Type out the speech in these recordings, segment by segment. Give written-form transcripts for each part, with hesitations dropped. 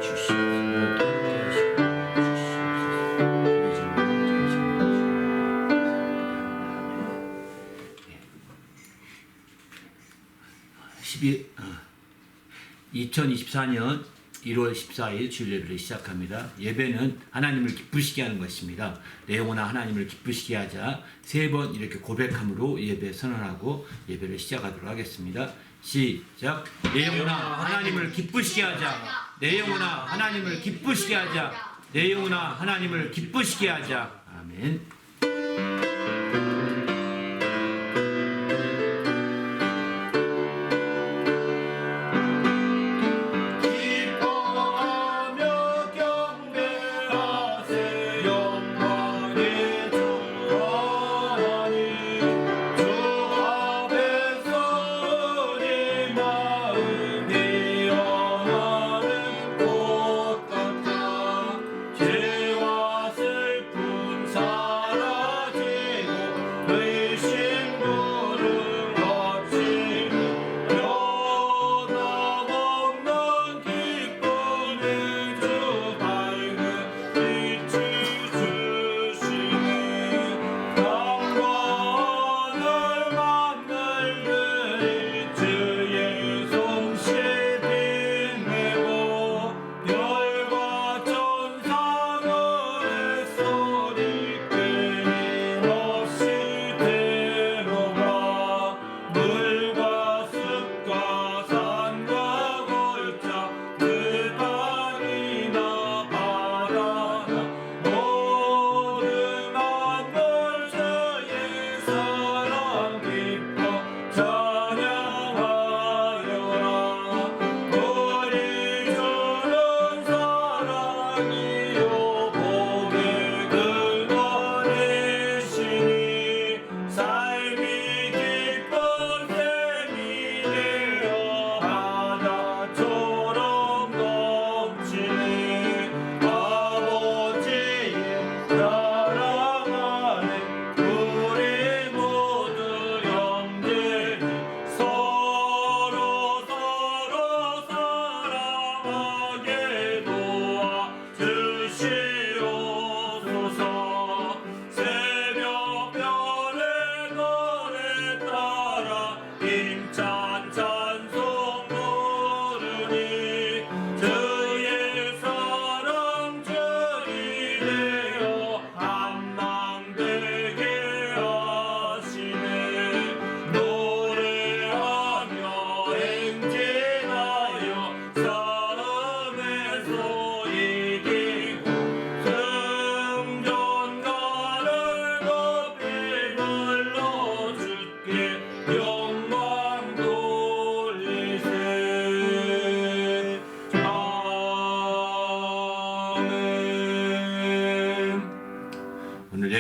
주시옵소서. 2024년 1월 14일 주일 예배를 시작합니다. 예배는 하나님을 기쁘시게 하는 것입니다. 내 영혼아 하나님을 기쁘시게 하자. 3번 이렇게 고백함으로 예배 선언하고 예배를 시작하도록 하겠습니다. 시작. 내 영혼아 하나님을 기쁘시게 하자. 내 영혼아 하나님을 기쁘시게 하자. 내 영혼아 하나님을 기쁘시게 하자. 아멘.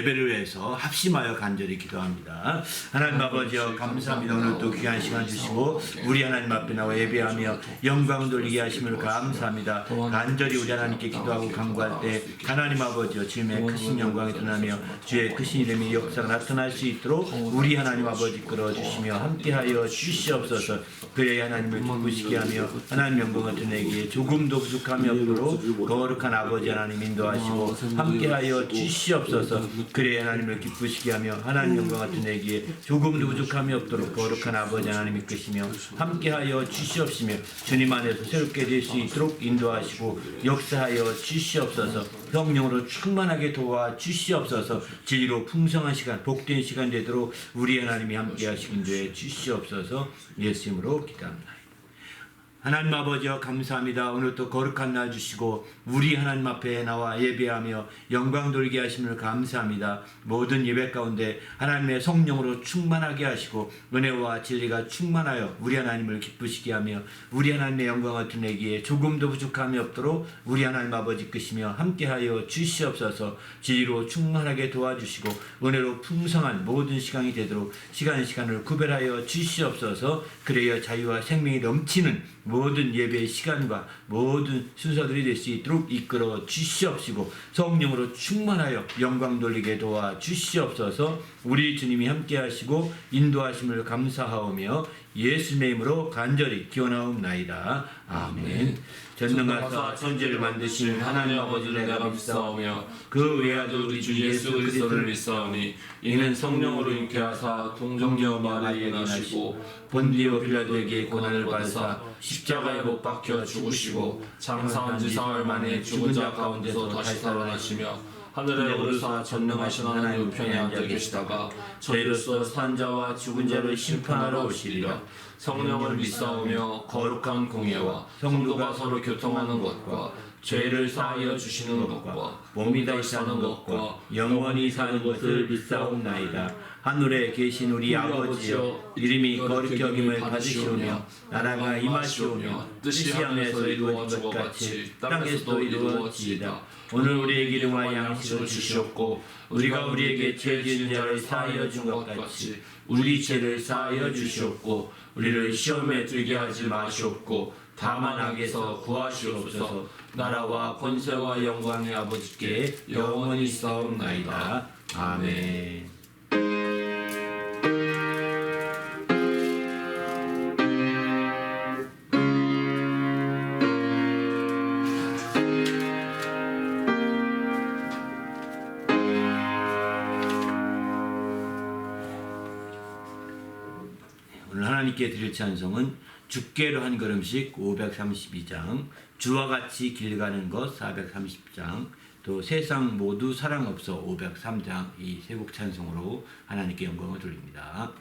예배를 위해서 합심하여 간절히 기도합니다. 하나님 아버지여 감사합니다. 오늘 또 귀한 시간 주시고 우리 하나님 앞에 나와 예배하며 영광 돌리게 하심을 감사합니다. 간절히 우리 하나님께 기도하고 간구할 때 하나님 아버지여 주님의 크신 영광이 드러나며 주의 크신 이름이 역사가 나타날 수 있도록 우리 하나님 아버지 끌어주시며 함께하여 주시옵소서. 그의 하나님을 기쁘시게 하며 하나님 영광을 드러내기에 조금도 부족함이 없도록 거룩한 아버지 하나님 인도하시고 함께하여 주시옵소서. 그의 하나님을 기쁘시게 하며 하나님 영광을 드러내기에 조금도 부족함이 없도록 거룩한 아버지 하나님 이끄시며 함께하여 주시옵시며 주님 안에서 새롭게 될 수 있도록 인도하시고 역사하여 주시옵소서. 성령으로 충만하게 도와 주시옵소서. 진리로 풍성한 시간 복된 시간 되도록 우리 하나님이 함께하시긴 되 주시옵소서. 예수님으로 기도합니다. 하나님 아버지여 감사합니다. 오늘 또 거룩한 날 주시고 우리 하나님 앞에 나와 예배하며 영광 돌리게 하심을 감사합니다. 모든 예배 가운데 하나님의 성령으로 충만하게 하시고 은혜와 진리가 충만하여 우리 하나님을 기쁘시게 하며 우리 하나님의 영광을 드러내기에 조금도 부족함이 없도록 우리 하나님 아버지 끄시며 함께하여 주시옵소서. 진리로 충만하게 도와주시고 은혜로 풍성한 모든 시간이 되도록 시간을 구별하여 주시옵소서. 그래야 자유와 생명이 넘치는 모든 예배의 시간과 모든 순서들이 될 수 있도록 이끌어 주시옵시고 성령으로 충만하여 영광 돌리게 도와 주시옵소서. 우리 주님이 함께 하시고 인도하심을 감사하오며 예수님의 이름으로 간절히 기원하옵나이다. 아멘. 전능하사 천지를 만드신 하나님 아버지를 내가 믿사오며 그 외아들 우리 주 예수 그리스도를 믿사오니 이는 성령으로 잉태하사 동정녀 마리아에게 나시고 본디오 빌라도에게 고난을 받으사 십자가에 못 박혀 죽으시고 장사한 지 사흘 만에 죽은 자 가운데서 다시 살아나시며 하늘에 오르사 전능하신 하나님 우편에 앉아 계시다가 저희로서 산 자와 죽은 자를 심판하러 오시리라. 성령을 믿사오며 거룩한 공예와 성도가 서로 교통하는 것과 죄를 사하여 주시는 것과 몸이 다시 사는 것과 영원히 사는 것을 믿사옵나이다. 하늘에 계신 우리 아버지여, 이름이 거룩히 여김을 받으시오며 나라가 임하시오며 뜻이 하늘에서 이루어진 것 같이 땅에서도 이루어지이다. 오늘 우리에게 일용할 양식을 주시옵고 우리가 우리에게 죄 지은 자를 사하여 준 것 같이 우리 죄를 사하여 주시옵고 우리를 시험에 들게 하지 마시옵고 다만 악에서 구하시옵소서. 나라와 권세와 영광의 아버지께 영원히 있사옵나이다. 아멘. 오늘 하나님께 드릴 찬송은 주께로 한 걸음씩 532장, 주와 같이 길 가는 것 430장, 또 세상 모두 사랑 없어 503장, 이 세 곡 찬송으로 하나님께 영광을 돌립니다.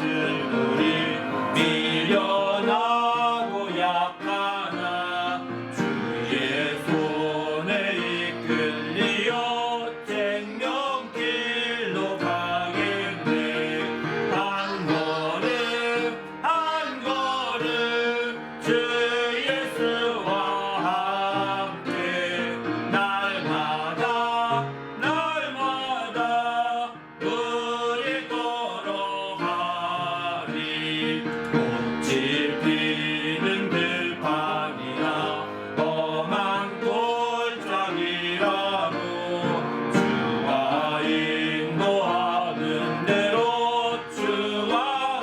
우리 미련하고 약하나 주의 손에 이끌리어 생명길로 가겠네. 한 걸음 한 걸음 주 예수와 함께 날마다 우리 걸어가리. 꽃이 피는 들판이나 험한 골짜기라도 주가 인도하는 대로 주와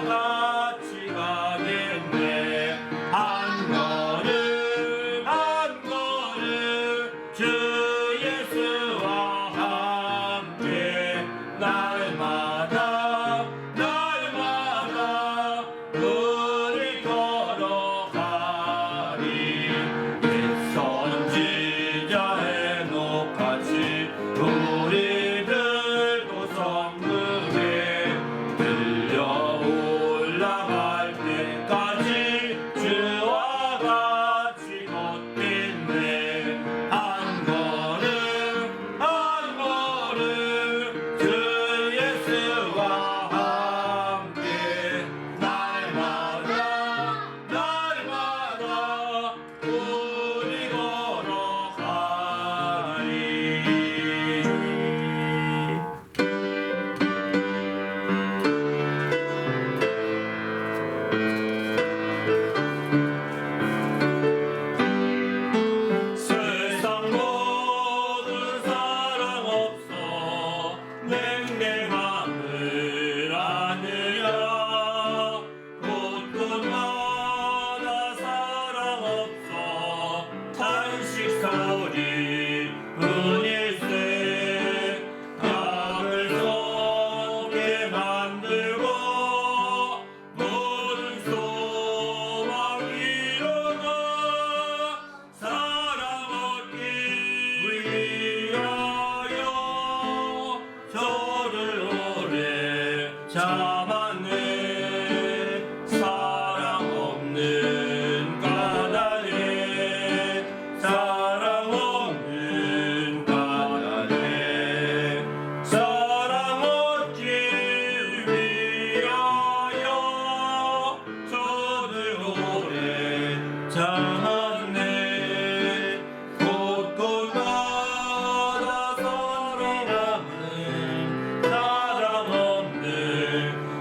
같이 가겠네. 한 걸음 한 걸음 주 예수와 함께 날마다 우리 걸어가리. 옛 선지자 헤녹같이 우리들도 성읍에 들려 올라갈 때까지 주와 같이 걷겠네. 한 걸음 한 걸음 주 예수와 함께 날마다 우리 걸어가리. 세상 모든 사랑 없어 냉랭함을 아느냐. 곳곳마다 사랑 없어 탄식 소리 뿐일세. 약을 속에 만들고 모든 소망 이루고 사랑 얻기 위하여 저를 오래 잡았네. 사랑 없는 까닭에 사랑 없는 까닭에 사랑 얻기 위하여 저를 오래 잡았네. 곳곳마다 소리나는 사랑 없는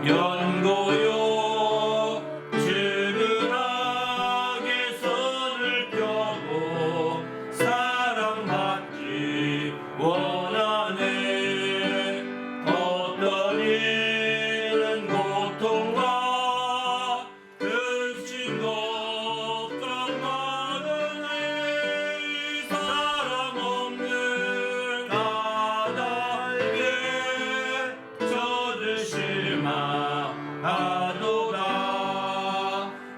연고요. 지근하게 손을 펴고 사랑받기 원하네. 어떤 이는 고통과 근심 걱정 많으니 사랑 없는 까닭에 저들 실망하도다.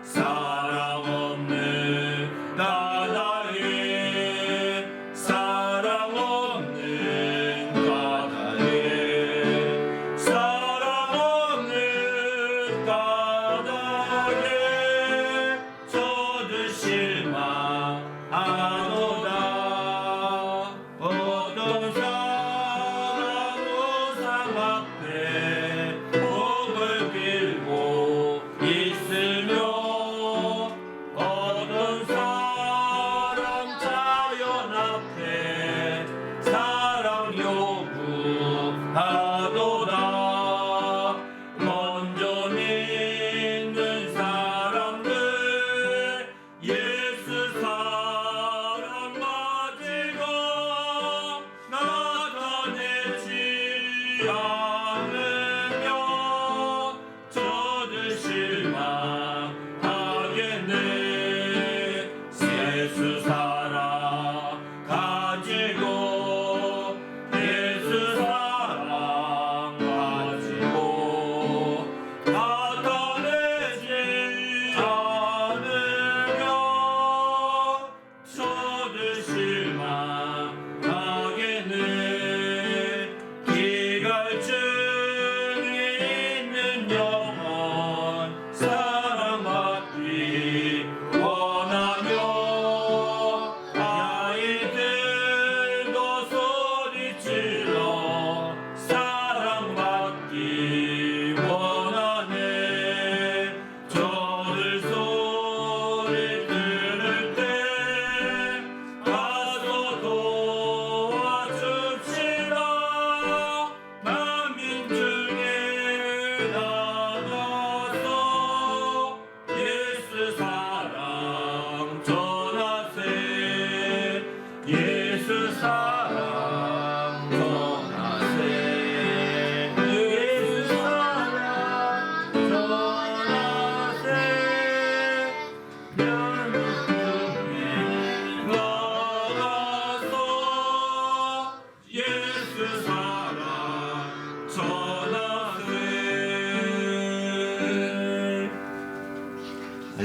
사랑 없는 까닭에 사랑 없는 까닭에 사랑 없는 까닭에 저들 실망하도다. 어떤 사람 우상 앞에 목을 빌고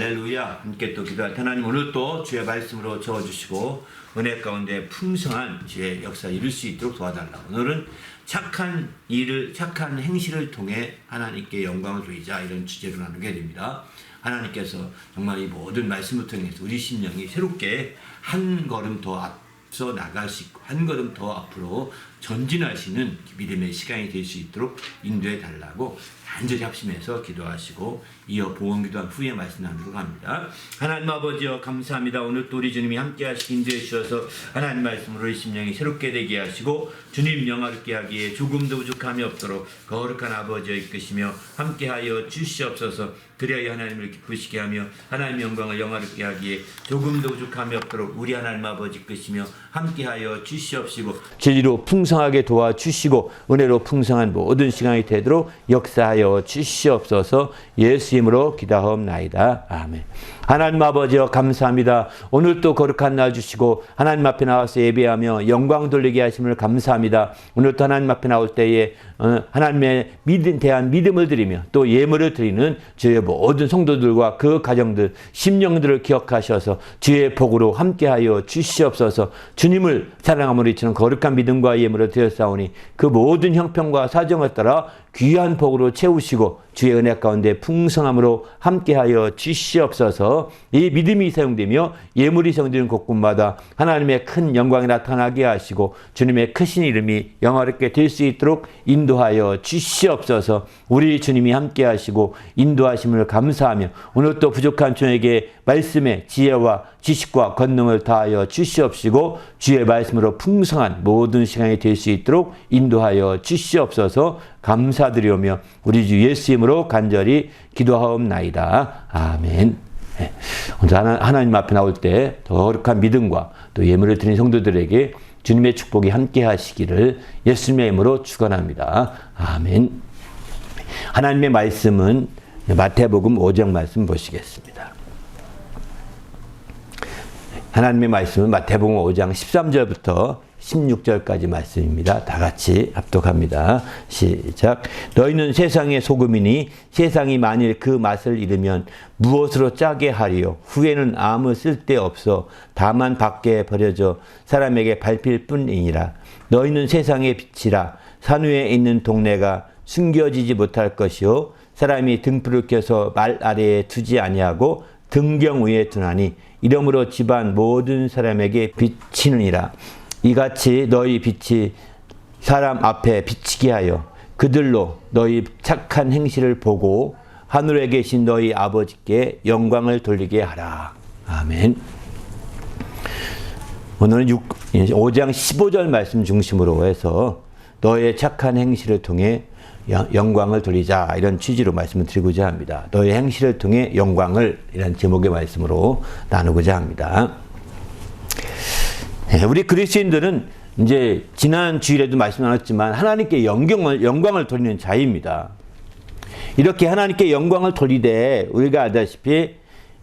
할렐루야. 함께 또 기도할 때 하나님 오늘 또 주의 말씀으로 저어주시고 은혜 가운데 풍성한 주의 역사 이룰 수 있도록 도와달라고. 오늘은 착한 행실을 통해 하나님께 영광을 돌리자 이런 주제로 나누게 됩니다. 하나님께서 정말 이 모든 말씀을 통해서 우리 심령이 새롭게 한 걸음 더 앞서 나갈 수 있고 한 걸음 더 앞으로 전진하시는 믿음의 시간이 될 수 있도록 인도해 달라고 간절히 합심해서 기도하시고 이어 보험기도한 후에 말씀 나누도록 합니다. 하나님 아버지여 감사합니다. 오늘 또 우리 주님이 함께 하시기 인도해 주셔서 하나님 말씀으로 우리 심령이 새롭게 되게 하시고 주님 영화롭게 하기에 조금도 부족함이 없도록 거룩한 아버지여 이끄시며 함께하여 주시옵소서. 그리하여 하나님을 기쁘시게 하며 하나님의 영광을 영화롭게 하기에 조금도 부족함이 없도록 우리 하나님 아버지 이끄시며 함께하여 주시옵시고 진리로 풍성하게 도와주시고 은혜로 풍성한 모든 시간이 되도록 역사하여 주시옵소서. 예수 이름으로 기도하옵나이다. 아멘. 하나님 아버지여 감사합니다. 오늘 또 거룩한 날 주시고 하나님 앞에 나와서 예배하며 영광 돌리게 하심을 감사합니다. 오늘 또 하나님 앞에 나올 때에 하나님의 대한 믿음을 드리며 또 예물을 드리는 주의 모든 성도들과 그 가정들 심령들을 기억하셔서 주의 복으로 함께하여 주시옵소서. 주님을 사랑함으로 이치는 거룩한 믿음과 예물을 드렸사오니 그 모든 형편과 사정을 따라 귀한 복으로 채우시고 주의 은혜 가운데 풍성함으로 함께하여 주시옵소서. 이 믿음이 사용되며 예물이 사용되는 곳곳마다 하나님의 큰 영광이 나타나게 하시고 주님의 크신 이름이 영화롭게 될 수 있도록 인도하여 주시옵소서. 우리 주님이 함께하시고 인도하심을 감사하며 오늘 또 부족한 저에게 말씀의 지혜와 지식과 권능을 다하여 주시옵시고 주의 말씀으로 풍성한 모든 시간이 될 수 있도록 인도하여 주시옵소서. 감사드리오며 우리 주 예수 이름으로 간절히 기도하옵나이다. 아멘. 오늘 하나님 앞에 나올 때 거룩한 믿음과 또 예물을 드린 성도들에게 주님의 축복이 함께 하시기를 예수님의 이름으로 축원합니다. 아멘. 하나님의 말씀은 마태복음 5장 말씀 보시겠습니다. 하나님의 말씀은 마태복음 5장 13절부터 16절까지 말씀입니다. 다 같이 합독합니다. 시작. 너희는 세상의 소금이니 세상이 만일 그 맛을 잃으면 무엇으로 짜게 하리요? 후에는 아무 쓸데없어 다만 밖에 버려져 사람에게 밟힐 뿐이니라. 너희는 세상의 빛이라. 산 위에 있는 동네가 숨겨지지 못할 것이요 사람이 등불을 켜서 말 아래에 두지 아니하고 등경 위에 두나니 이러므로 집안 모든 사람에게 비치느니라. 이같이 너희 빛이 사람 앞에 비치게 하여 그들로 너희 착한 행실을 보고 하늘에 계신 너희 아버지께 영광을 돌리게 하라. 아멘. 오늘은 5장 15절 말씀 중심으로 해서 너의 착한 행실을 통해 영광을 돌리자 이런 취지로 말씀을 드리고자 합니다. 너의 행실을 통해 영광을 이런 제목의 말씀으로 나누고자 합니다. 우리 그리스도인들은 이제 지난 주일에도 말씀 나눴지만 하나님께 영광을 돌리는 자입니다. 이렇게 하나님께 영광을 돌리되 우리가 알다시피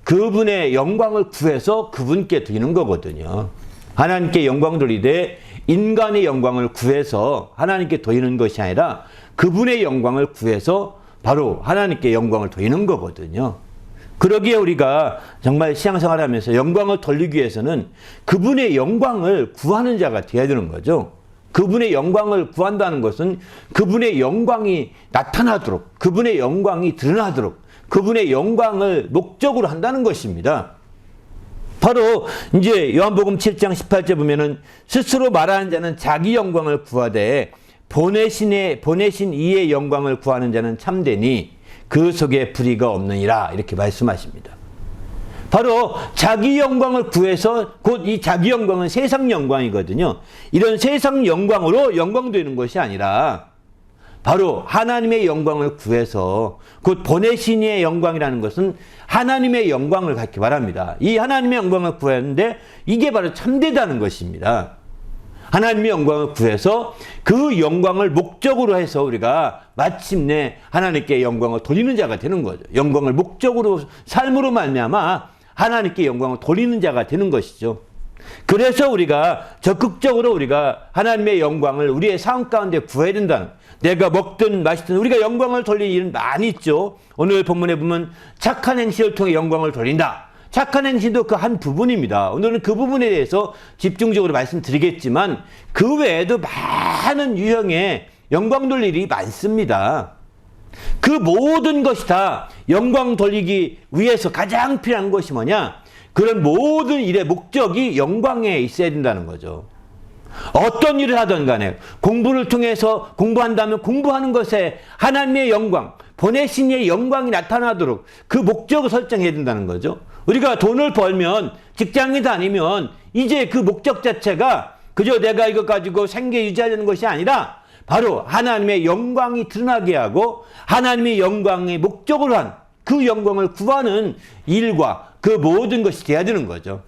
그분의 영광을 구해서 그분께 드리는 거거든요. 하나님께 영광 돌리되 인간의 영광을 구해서 하나님께 돌리는 것이 아니라 그분의 영광을 구해서 바로 하나님께 영광을 돌리는 거거든요. 그러기에 우리가 정말 신앙생활을 하면서 영광을 돌리기 위해서는 그분의 영광을 구하는 자가 되어야 되는 거죠. 그분의 영광을 구한다는 것은 그분의 영광이 나타나도록, 그분의 영광이 드러나도록, 그분의 영광을 목적으로 한다는 것입니다. 바로 이제 요한복음 7장 18절 보면은 스스로 말하는 자는 자기 영광을 구하되 보내신 이의 영광을 구하는 자는 참되니 그 속에 불의가 없느니라 이렇게 말씀하십니다. 바로 자기 영광을 구해서 곧 이 자기 영광은 세상 영광이거든요. 이런 세상 영광으로 영광되는 것이 아니라 바로 하나님의 영광을 구해서 곧 보내신 이의 영광이라는 것은 하나님의 영광을 갖기 바랍니다. 이 하나님의 영광을 구하는데 이게 바로 참되다는 것입니다. 하나님의 영광을 구해서 그 영광을 목적으로 해서 우리가 마침내 하나님께 영광을 돌리는 자가 되는 거죠. 영광을 목적으로 삶으로 말미암아 하나님께 영광을 돌리는 자가 되는 것이죠. 그래서 우리가 적극적으로 우리가 하나님의 영광을 우리의 삶 가운데 구해야 된다는, 내가 먹든 마시든 우리가 영광을 돌리는 일은 많이 있죠. 오늘 본문에 보면 착한 행실을 통해 영광을 돌린다. 착한 행실도 그 한 부분입니다. 오늘은 그 부분에 대해서 집중적으로 말씀드리겠지만 그 외에도 많은 유형의 영광 돌릴 일이 많습니다. 그 모든 것이 다 영광 돌리기 위해서 가장 필요한 것이 뭐냐? 그런 모든 일의 목적이 영광에 있어야 된다는 거죠. 어떤 일을 하든 간에 공부를 통해서 공부한다면 공부하는 것에 하나님의 영광, 보내신 이의 영광이 나타나도록 그 목적을 설정해야 된다는 거죠. 우리가 돈을 벌면, 직장에 다니면 이제 그 목적 자체가 그저 내가 이거 가지고 생계 유지하려는 것이 아니라 바로 하나님의 영광이 드러나게 하고 하나님의 영광의 목적으로 한 그 영광을 구하는 일과 그 모든 것이 돼야 되는 거죠.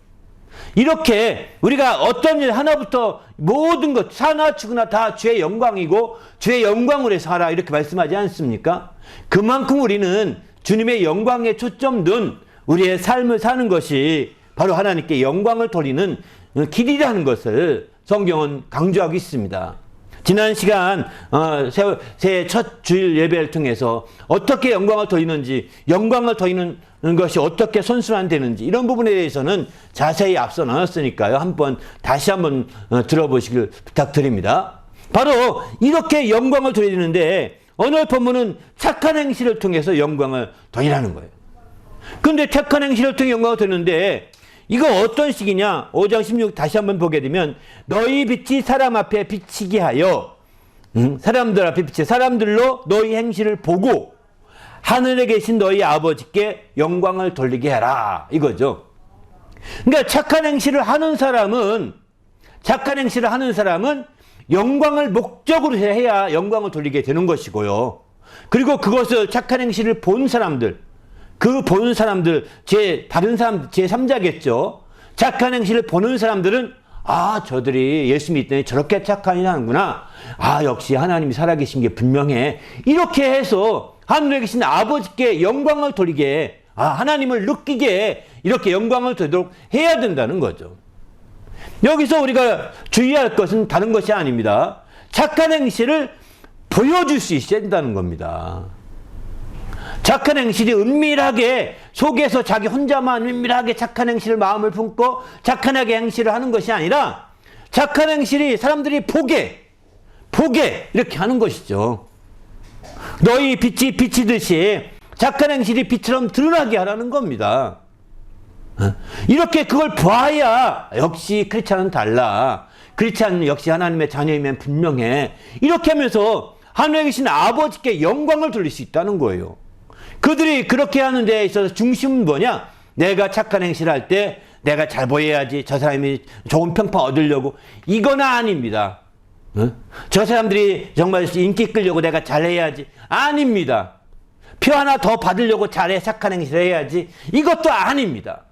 이렇게 우리가 어떤 일 하나부터 모든 것 사나 죽으나 다 주의 영광이고 주의 영광으로 해서 하라 이렇게 말씀하지 않습니까? 그만큼 우리는 주님의 영광에 초점 둔 우리의 삶을 사는 것이 바로 하나님께 영광을 돌리는 길이라는 것을 성경은 강조하고 있습니다. 지난 시간 새해 첫 주일 예배를 통해서 어떻게 영광을 돌리는지, 영광을 돌리는 것이 어떻게 선순환되는지 이런 부분에 대해서는 자세히 앞서 나눴으니까요. 다시 한번 들어보시길 부탁드립니다. 바로 이렇게 영광을 돌리는데 오늘 본문은 착한 행실을 통해서 영광을 돌리라는 거예요. 그런데 착한 행실을 통해 영광을 돌리는데 이거 어떤 식이냐? 5장 16 다시 한번 보게 되면 너희 빛이 사람 앞에 비치게 하여 사람들 앞에 비치 사람들로 너희 행실을 보고 하늘에 계신 너희 아버지께 영광을 돌리게 하라 이거죠. 그러니까 착한 행실을 하는 사람은 영광을 목적으로 해야 영광을 돌리게 되는 것이고요. 그리고 그것을 착한 행실을 본 사람들, 다른 사람, 제3자겠죠. 착한 행실을 보는 사람들은, 저들이 예수 믿더니 저렇게 착한 일 하는구나. 역시 하나님이 살아계신 게 분명해. 이렇게 해서 하늘에 계신 아버지께 영광을 돌리게, 하나님을 느끼게 이렇게 영광을 돌도록 해야 된다는 거죠. 여기서 우리가 주의할 것은 다른 것이 아닙니다. 착한 행실을 보여줄 수 있어야 된다는 겁니다. 착한 행실이 은밀하게 속에서 자기 혼자만 은밀하게 착한 행실을 마음을 품고 착한하게 행실을 하는 것이 아니라 착한 행실이 사람들이 보게 이렇게 하는 것이죠. 너희 빛이 비치듯이 착한 행실이 빛처럼 드러나게 하라는 겁니다. 이렇게 그걸 봐야 역시 크리스찬은 달라. 크리스찬은 역시 하나님의 자녀이면 분명해. 이렇게 하면서 하늘에 계신 아버지께 영광을 돌릴 수 있다는 거예요. 그들이 그렇게 하는 데에 있어서 중심은 뭐냐? 내가 착한 행실을 할 때 내가 잘 보여야지, 저 사람이 좋은 평판 얻으려고, 이건 아닙니다. 저 사람들이 정말 인기 끌려고 내가 잘해야지, 아닙니다. 표 하나 더 받으려고 착한 행실을 해야지, 이것도 아닙니다.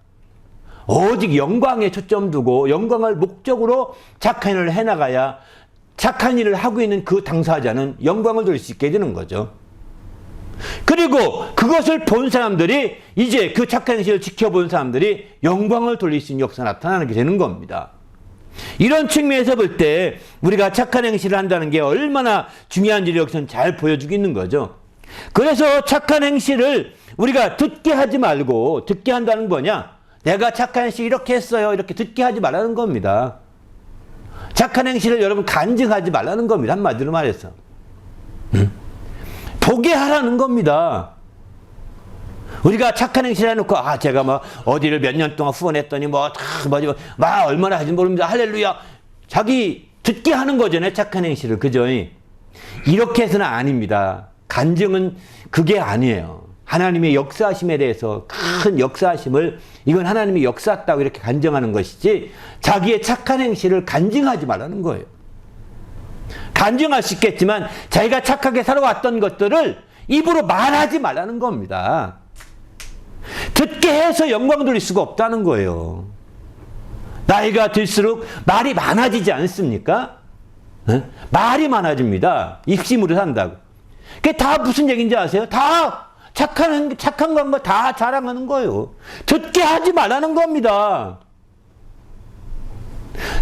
오직 영광에 초점 두고 영광을 목적으로 착한 일을 해나가야 착한 일을 하고 있는 그 당사자는 영광을 돌릴 수 있게 되는 거죠. 그리고 그것을 본 사람들이, 이제 그 착한 행실을 지켜본 사람들이 영광을 돌릴 수 있는 역사가 나타나게 되는 겁니다. 이런 측면에서 볼 때 우리가 착한 행실을 한다는 게 얼마나 중요한지를 여기서는 잘 보여주고 있는 거죠. 그래서 착한 행실을 우리가 듣게 하지 말고, 듣게 한다는 거냐? 내가 착한 행실 이렇게 했어요, 이렇게 듣게 하지 말라는 겁니다. 착한 행실을 여러분 간증하지 말라는 겁니다. 한마디로 말해서. 보게 하라는 겁니다. 우리가 착한 행실을 해놓고, 제가 어디를 몇 년 동안 후원했더니 얼마나 하지 모릅니다. 할렐루야. 자기 듣게 하는 거잖아요. 착한 행실을. 그죠? 이렇게 해서는 아닙니다. 간증은 그게 아니에요. 하나님의 역사하심에 대해서 큰 역사하심을, 이건 하나님이 역사했다고 이렇게 간증하는 것이지, 자기의 착한 행실을 간증하지 말라는 거예요. 간증할 수 있겠지만 자기가 착하게 살아왔던 것들을 입으로 말하지 말라는 겁니다. 듣게 해서 영광 돌릴 수가 없다는 거예요. 나이가 들수록 말이 많아지지 않습니까? 말이 많아집니다. 입심으로 산다고. 그게 다 무슨 얘기인지 아세요? 다 착한 건 다 자랑하는 거예요. 듣게 하지 말라는 겁니다.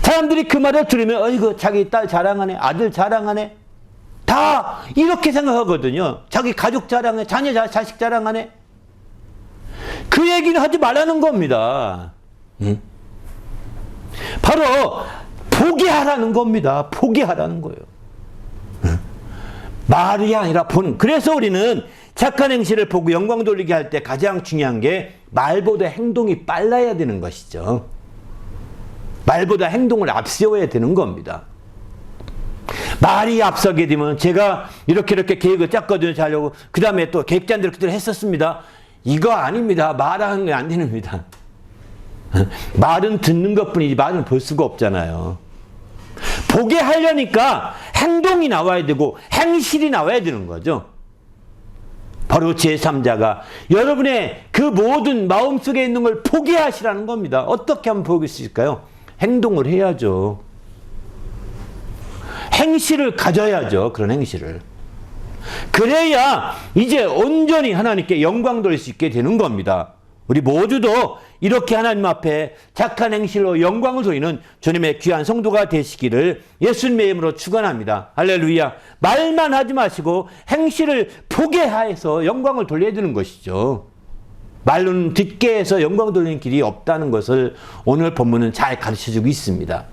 사람들이 그 말을 들으면 어이구 자기 딸 자랑하네, 아들 자랑하네, 다 이렇게 생각하거든요. 자기 가족 자랑해, 자식 자랑하네. 그 얘기는 하지 말라는 겁니다. 바로 포기하라는 겁니다. 포기하라는 거예요. 말이 아니라 보는. 그래서 우리는 착한 행실을 보고 영광 돌리게 할 때 가장 중요한 게 말보다 행동이 빨라야 되는 것이죠. 말보다 행동을 앞세워야 되는 겁니다. 말이 앞서게 되면 제가 이렇게 계획을 짰거든요. 자려고. 그 다음에 또 계획 짠 대로 그대로 했었습니다. 이거 아닙니다. 말하는 게 안 됩니다. 말은 듣는 것뿐이지 말은 볼 수가 없잖아요. 보게 하려니까 행동이 나와야 되고 행실이 나와야 되는 거죠. 바로 제3자가 여러분의 그 모든 마음속에 있는 걸 포기하시라는 겁니다. 어떻게 하면 포기할 수 있을까요? 행동을 해야죠. 행실을 가져야죠. 그런 행실을. 그래야 이제 온전히 하나님께 영광 돌릴 수 있게 되는 겁니다. 우리 모두도 이렇게 하나님 앞에 착한 행실로 영광을 돌리는 주님의 귀한 성도가 되시기를 예수님의 이름으로 축원합니다. 할렐루야. 말만 하지 마시고 행실을 포기해서 영광을 돌려야 되는 것이죠. 말로는 듣게 해서 영광 돌리는 길이 없다는 것을 오늘 본문은 잘 가르쳐주고 있습니다.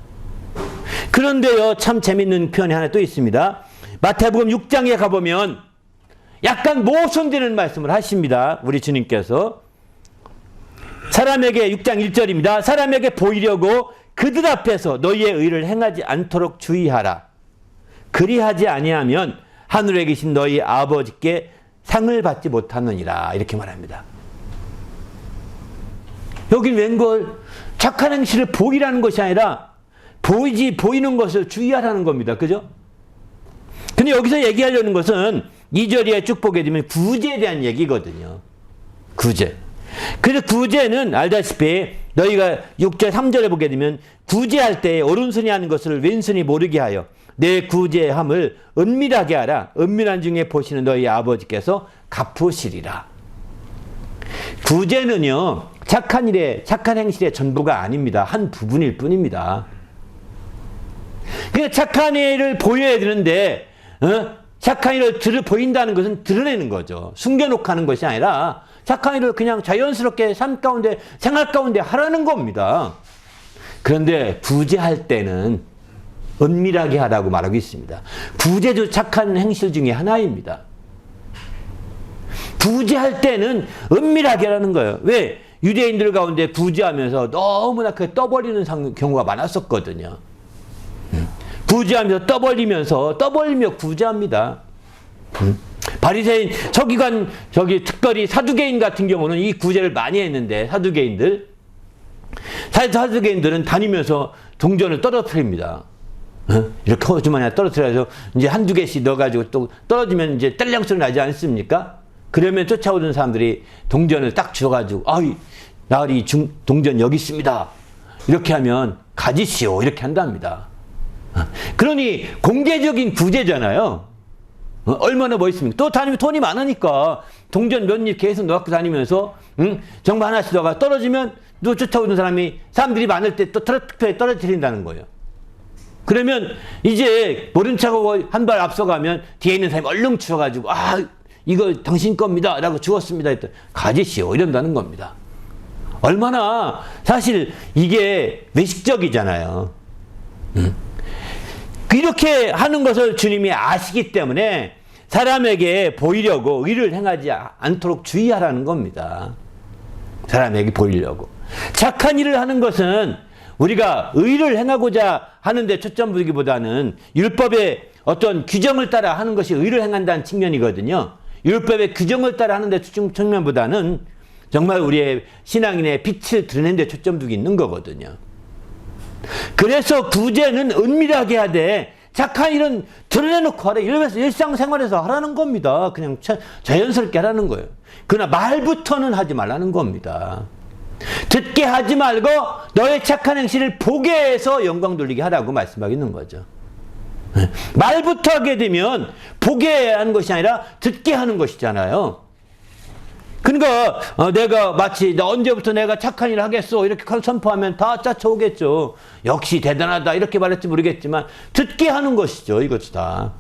그런데요, 참 재밌는 표현이 하나 또 있습니다. 마태복음 6장에 가보면 약간 모순되는 말씀을 하십니다. 우리 주님께서. 사람에게 6장 1절입니다. 사람에게 보이려고 그들 앞에서 너희의 의를 행하지 않도록 주의하라. 그리하지 아니하면 하늘에 계신 너희 아버지께 상을 받지 못하느니라. 이렇게 말합니다. 여긴 웬걸 착한 행실을 보이라는 것이 아니라 보이는 것을 주의하라는 겁니다. 그죠? 근데 여기서 얘기하려는 것은 2절에 쭉 보게 되면 구제에 대한 얘기거든요. 구제. 그래서 구제는 알다시피 너희가 6절 3절에 보게 되면 구제할 때 오른손이 하는 것을 왼손이 모르게 하여 내 구제함을 은밀하게 하라. 은밀한 중에 보시는 너희 아버지께서 갚으시리라. 구제는요, 착한 행실의 전부가 아닙니다. 한 부분일 뿐입니다. 그러니까 착한 일을 보여야 되는데, 착한 일을 보인다는 것은 드러내는 거죠. 숨겨놓고 하는 것이 아니라 착한 일을 그냥 자연스럽게 삶 가운데, 생활 가운데 하라는 겁니다. 그런데 구제할 때는 은밀하게 하라고 말하고 있습니다. 구제도 착한 행실 중에 하나입니다. 구제할 때는 은밀하게 하라는 거예요. 왜? 유대인들 가운데 구제하면서 너무나 떠벌리는 경우가 많았었거든요. 구제하면서 떠벌리며 구제합니다. 바리새인, 서기관, 특별히 사두개인 같은 경우는 이 구제를 많이 했는데, 사두개인들은 다니면서 동전을 떨어뜨립니다. 이렇게 호주머니에 떨어뜨려서 이제 한두 개씩 넣어가지고 또 떨어지면 이제 딸랑 소리 나지 않습니까? 그러면 쫓아오는 사람들이 동전을 딱 주워가지고, 나으리 동전 여기 있습니다. 이렇게 하면 가지시오. 이렇게 한답니다. 그러니 공개적인 구제잖아요. 얼마나 멋있습니까? 또 다니면 돈이 많으니까 동전 몇 입 계속 넣고 다니면서 정말 하나씩 넣어가 떨어지면 또 쫓아오는 사람들이 많을 때 또 특별히 떨어뜨린다는 거예요. 그러면 이제 모른 척하고 한 발 앞서가면 뒤에 있는 사람이 얼른 주워가지고 이거 당신 겁니다 라고 주었습니다 했더니 가지시오 이런다는 겁니다. 얼마나 사실 이게 외식적이잖아요. 이렇게 하는 것을 주님이 아시기 때문에 사람에게 보이려고 의를 행하지 않도록 주의하라는 겁니다. 사람에게 보이려고. 착한 일을 하는 것은 우리가 의를 행하고자 하는데 초점 두기보다는 율법의 어떤 규정을 따라 하는 것이 의를 행한다는 측면이거든요. 율법의 규정을 따라 하는데 측면보다는 정말 우리의 신앙인의 빛을 드러내는 데 초점 두기 있는 거거든요. 그래서 구제는 은밀하게 하되 착한 일은 드러내놓고 하라. 이러면서 일상생활에서 하라는 겁니다. 그냥 자연스럽게 하라는 거예요. 그러나 말부터는 하지 말라는 겁니다. 듣게 하지 말고 너의 착한 행실을 보게 해서 영광 돌리게 하라고 말씀하고 있는 거죠. 말부터 하게 되면 보게 하는 것이 아니라 듣게 하는 것이잖아요. 그러니까 내가 마치 언제부터 내가 착한 일을 하겠어 이렇게 선포하면 다 짜쳐오겠죠. 역시 대단하다 이렇게 말할지 모르겠지만 듣게 하는 것이죠. 이것도 다.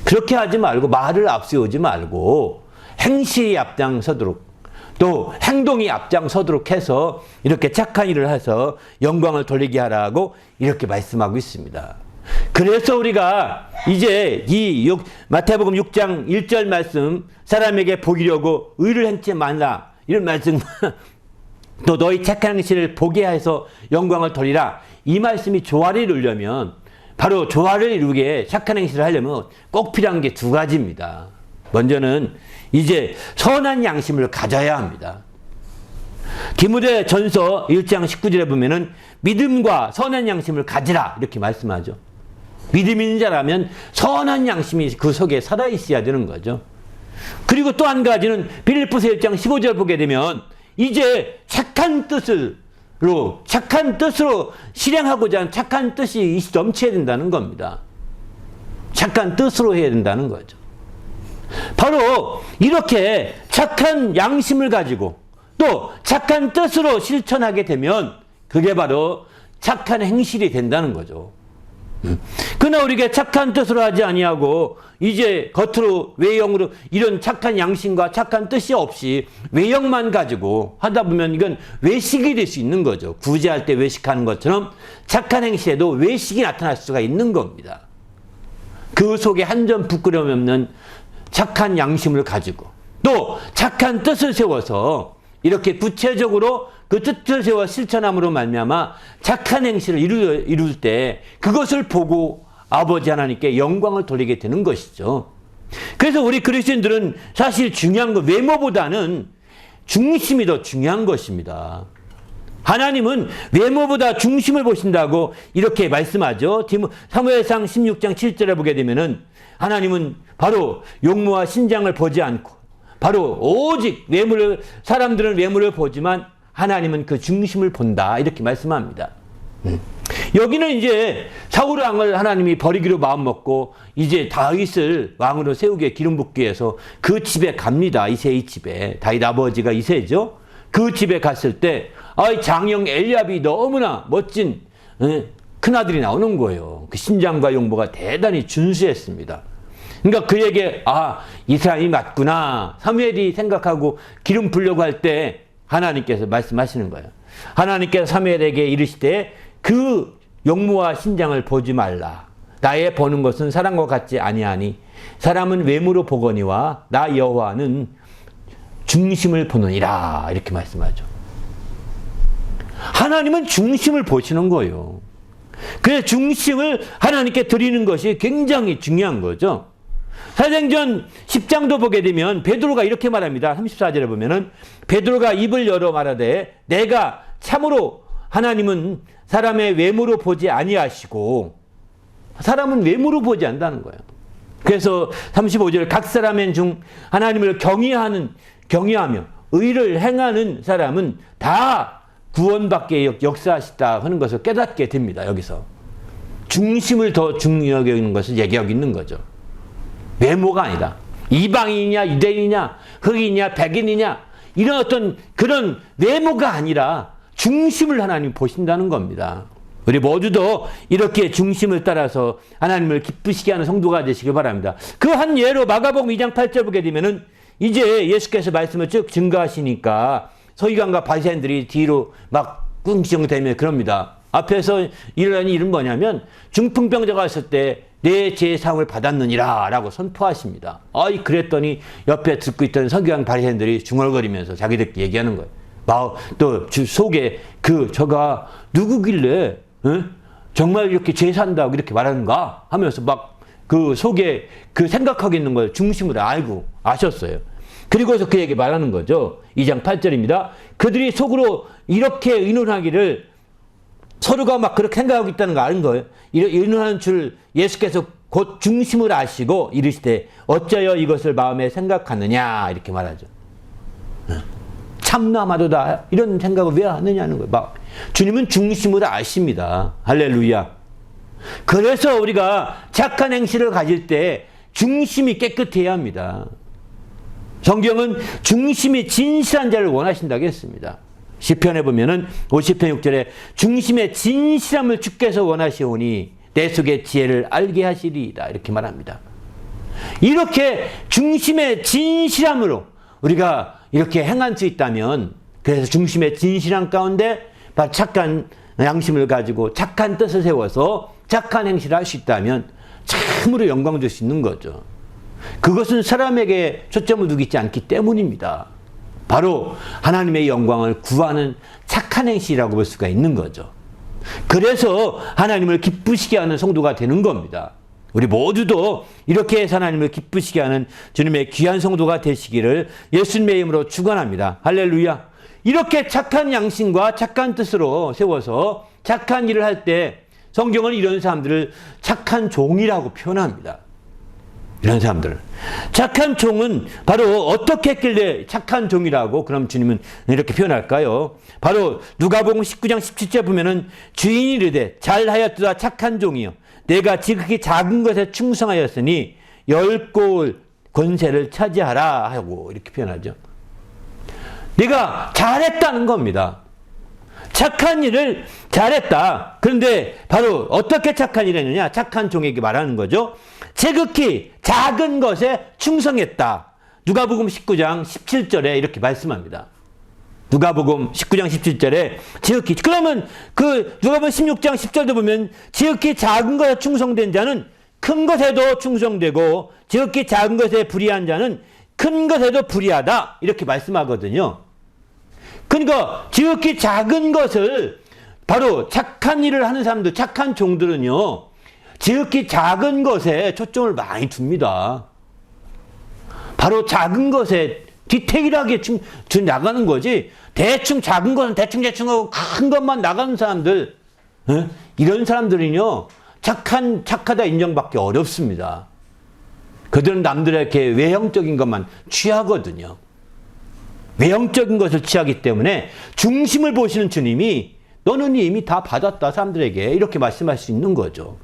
그렇게 하지 말고 말을 앞세우지 말고 행실이 앞장서도록 또 행동이 앞장서도록 해서 이렇게 착한 일을 해서 영광을 돌리게 하라고 이렇게 말씀하고 있습니다. 그래서 우리가 이제 이 마태복음 6장 1절 말씀 사람에게 보이려고 의를 행치 말라 이런 말씀 또 너희 착한 행실을 보게 해서 영광을 돌리라 이 말씀이 조화를 이루려면 바로 조화를 이루게 착한 행실을 하려면 꼭 필요한 게 두 가지입니다. 먼저는 이제 선한 양심을 가져야 합니다. 디모데 전서 1장 19절에 보면은 믿음과 선한 양심을 가지라 이렇게 말씀하죠. 믿음 있는 자라면 선한 양심이 그 속에 살아있어야 되는 거죠. 그리고 또 한 가지는 빌립보서 1장 15절 보게 되면 이제 착한 뜻으로 실행하고자 하는 착한 뜻이 넘쳐야 된다는 겁니다. 착한 뜻으로 해야 된다는 거죠. 바로 이렇게 착한 양심을 가지고 또 착한 뜻으로 실천하게 되면 그게 바로 착한 행실이 된다는 거죠. 그러나 우리가 착한 뜻으로 하지 아니하고 이제 겉으로 외형으로 이런 착한 양심과 착한 뜻이 없이 외형만 가지고 하다 보면 이건 외식이 될 수 있는 거죠. 구제할 때 외식하는 것처럼 착한 행실에도 외식이 나타날 수가 있는 겁니다. 그 속에 한 점 부끄러움 없는 착한 양심을 가지고 또 착한 뜻을 세워서 이렇게 구체적으로 그 뜻을 세워 실천함으로 말미암아 착한 행실을 이룰 때 그것을 보고 아버지 하나님께 영광을 돌리게 되는 것이죠. 그래서 우리 그리스도인들은 사실 중요한 건 외모보다는 중심이 더 중요한 것입니다. 하나님은 외모보다 중심을 보신다고 이렇게 말씀하죠. 사무엘상 16장 7절에 보게 되면은 하나님은 바로 용모와 신장을 보지 않고 바로 오직 사람들은 외모를 보지만 하나님은 그 중심을 본다 이렇게 말씀합니다. 여기는 이제 사울 왕을 하나님이 버리기로 마음먹고 이제 다윗을 왕으로 세우게 기름 붓기 위해서 그 집에 갑니다. 이새의 집에. 다윗 아버지가 이새죠. 그 집에 갔을 때 장형 엘리압이 너무나 멋진 큰아들이 나오는 거예요. 그 신장과 용모가 대단히 준수했습니다. 그러니까 그에게 이 사람이 맞구나 사무엘이 생각하고 기름 부려고 할 때 하나님께서 말씀하시는 거예요. 하나님께서 사무엘에게 이르시되 그 용모와 신장을 보지 말라. 나의 보는 것은 사람과 같지 아니하니 사람은 외모로 보거니와 나 여호와는 중심을 보느니라 이렇게 말씀하죠. 하나님은 중심을 보시는 거예요. 그래서 중심을 하나님께 드리는 것이 굉장히 중요한 거죠. 사도행전 10장도 보게 되면 베드로가 이렇게 말합니다. 34절에 보면은 베드로가 입을 열어 말하되 내가 참으로 하나님은 사람의 외모로 보지 아니하시고 사람은 외모로 보지 않는다는 거예요. 그래서 35절 각 사람의 중 하나님을 경외하며 의를 행하는 사람은 다 구원받게 역사하시다 하는 것을 깨닫게 됩니다. 여기서 중심을 더 중요하게 여기는 것을 얘기하고 있는 거죠. 외모가 아니라 이방인이냐 유대인이냐 흑인이냐 백인이냐 이런 어떤 그런 외모가 아니라 중심을 하나님 보신다는 겁니다. 우리 모두도 이렇게 중심을 따라서 하나님을 기쁘시게 하는 성도가 되시길 바랍니다. 그 한 예로 마가복음 2장 8절 보게 되면은 이제 예수께서 말씀을 쭉 증거하시니까 서기관과 바리새인들이 뒤로 막 꿍시렁대며 그럽니다. 앞에서 일어난 일은 뭐냐면 중풍병자가 왔을 때 내 제사함을 받았느니라 라고 선포하십니다. 그랬더니 옆에 듣고 있던 서기관 바리새인들이 중얼거리면서 자기들끼리 얘기하는 거예요. 또 속에 저가 누구길래 정말 이렇게 제사한다고 이렇게 말하는가 하면서 막 그 속에 그 생각하고 있는 걸 중심으로 아셨어요. 그리고서 그에게 말하는 거죠. 2장 8절입니다. 그들이 속으로 이렇게 의논하기를 서로가 막 그렇게 생각하고 있다는 거 아는 거예요. 의논하는 줄 예수께서 곧 중심을 아시고 이르시되 어찌하여 이것을 마음에 생각하느냐 이렇게 말하죠. 참나마도다 이런 생각을 왜 하느냐는 거예요. 주님은 중심을 아십니다. 할렐루야. 그래서 우리가 착한 행실을 가질 때 중심이 깨끗해야 합니다. 성경은 중심이 진실한 자를 원하신다고 했습니다. 시편에 보면은 50편 6절에 중심의 진실함을 주께서 원하시오니 내 속의 지혜를 알게 하시리이다 이렇게 말합니다. 이렇게 중심의 진실함으로 우리가 이렇게 행할 수 있다면, 그래서 중심의 진실함 가운데 바로 착한 양심을 가지고 착한 뜻을 세워서 착한 행실을 할 수 있다면 참으로 영광 줄 수 있는 거죠. 그것은 사람에게 초점을 두고 있지 않기 때문입니다. 바로 하나님의 영광을 구하는 착한 행실이라고 볼 수가 있는 거죠. 그래서 하나님을 기쁘시게 하는 성도가 되는 겁니다. 우리 모두도 이렇게 해서 하나님을 기쁘시게 하는 주님의 귀한 성도가 되시기를 예수님의 이름으로 축원합니다. 할렐루야. 이렇게 착한 양심과 착한 뜻으로 세워서 착한 일을 할 때 성경은 이런 사람들을 착한 종이라고 표현합니다. 이런 사람들. 착한 종은 바로 어떻게 했길래 착한 종이라고 그럼 주님은 이렇게 표현할까요? 바로 누가복음 19장 17절 보면은 주인이 이르되 잘하였도다 착한 종이여 내가 지극히 작은 것에 충성하였으니 10고을 권세를 차지하라 하고 이렇게 표현하죠. 내가 잘했다는 겁니다. 착한 일을 잘했다. 그런데 바로 어떻게 착한 일을 했느냐? 착한 종에게 말하는 거죠. 지극히 작은 것에 충성했다. 누가복음 19장 17절에 이렇게 말씀합니다. 누가복음 19장 17절에 지극히, 그러면 그 누가복음 16장 10절도 보면 지극히 작은 것에 충성된 자는 큰 것에도 충성되고 지극히 작은 것에 불의한 자는 큰 것에도 불의하다 이렇게 말씀하거든요. 그러니까 지극히 작은 것을, 바로 착한 일을 하는 사람들, 착한 종들은요 지극히 작은 것에 초점을 많이 둡니다. 바로 작은 것에 디테일하게 나가는 거지, 대충 작은 것은 대충 하고 큰 것만 나가는 사람들, 이런 사람들은요 착하다 인정받기 어렵습니다. 그들은 남들에게 외형적인 것만 취하거든요. 외형적인 것을 취하기 때문에 중심을 보시는 주님이 너는 이미 다 받았다 사람들에게 이렇게 말씀할 수 있는 거죠.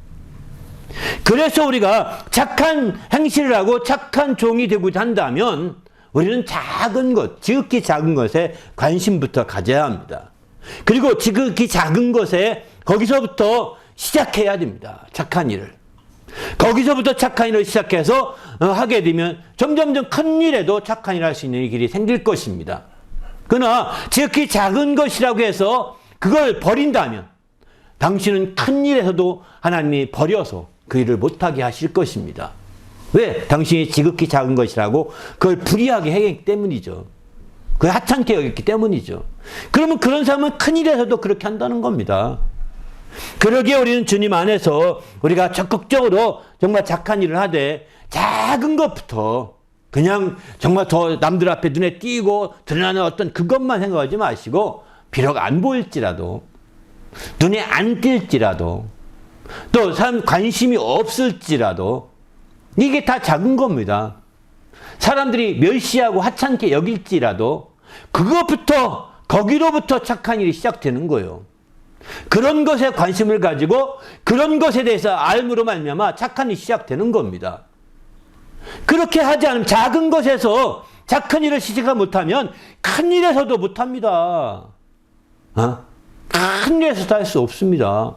그래서 우리가 착한 행실을 하고 착한 종이 되고자 한다면 우리는 작은 것, 지극히 작은 것에 관심부터 가져야 합니다. 그리고 지극히 작은 것에 거기서부터 시작해야 됩니다. 착한 일을. 거기서부터 착한 일을 시작해서 하게 되면 점점점 큰 일에도 착한 일을 할 수 있는 길이 생길 것입니다. 그러나 지극히 작은 것이라고 해서 그걸 버린다면 당신은 큰 일에서도 하나님이 버려서 그 일을 못하게 하실 것입니다. 왜? 당신이 지극히 작은 것이라고 그걸 불의하게 했기 때문이죠. 그걸 하찮게 여겼기 때문이죠. 그러면 그런 사람은 큰 일에서도 그렇게 한다는 겁니다. 그러기에 우리는 주님 안에서 우리가 적극적으로 정말 착한 일을 하되 작은 것부터 그냥 정말 더 남들 앞에 눈에 띄고 드러나는 어떤 그것만 생각하지 마시고, 비록 안 보일지라도 눈에 안 띌지라도 또 사람 관심이 없을지라도 이게 다 작은 겁니다. 사람들이 멸시하고 하찮게 여길지라도 그것부터, 거기로부터 착한 일이 시작되는 거예요. 그런 것에 관심을 가지고 그런 것에 대해서 알므로 말미암아 착한 일이 시작되는 겁니다. 그렇게 하지 않으면, 작은 것에서 착한 일을 시작을 못하면 큰 일에서도 못합니다. 큰 일에서도 할 수 없습니다.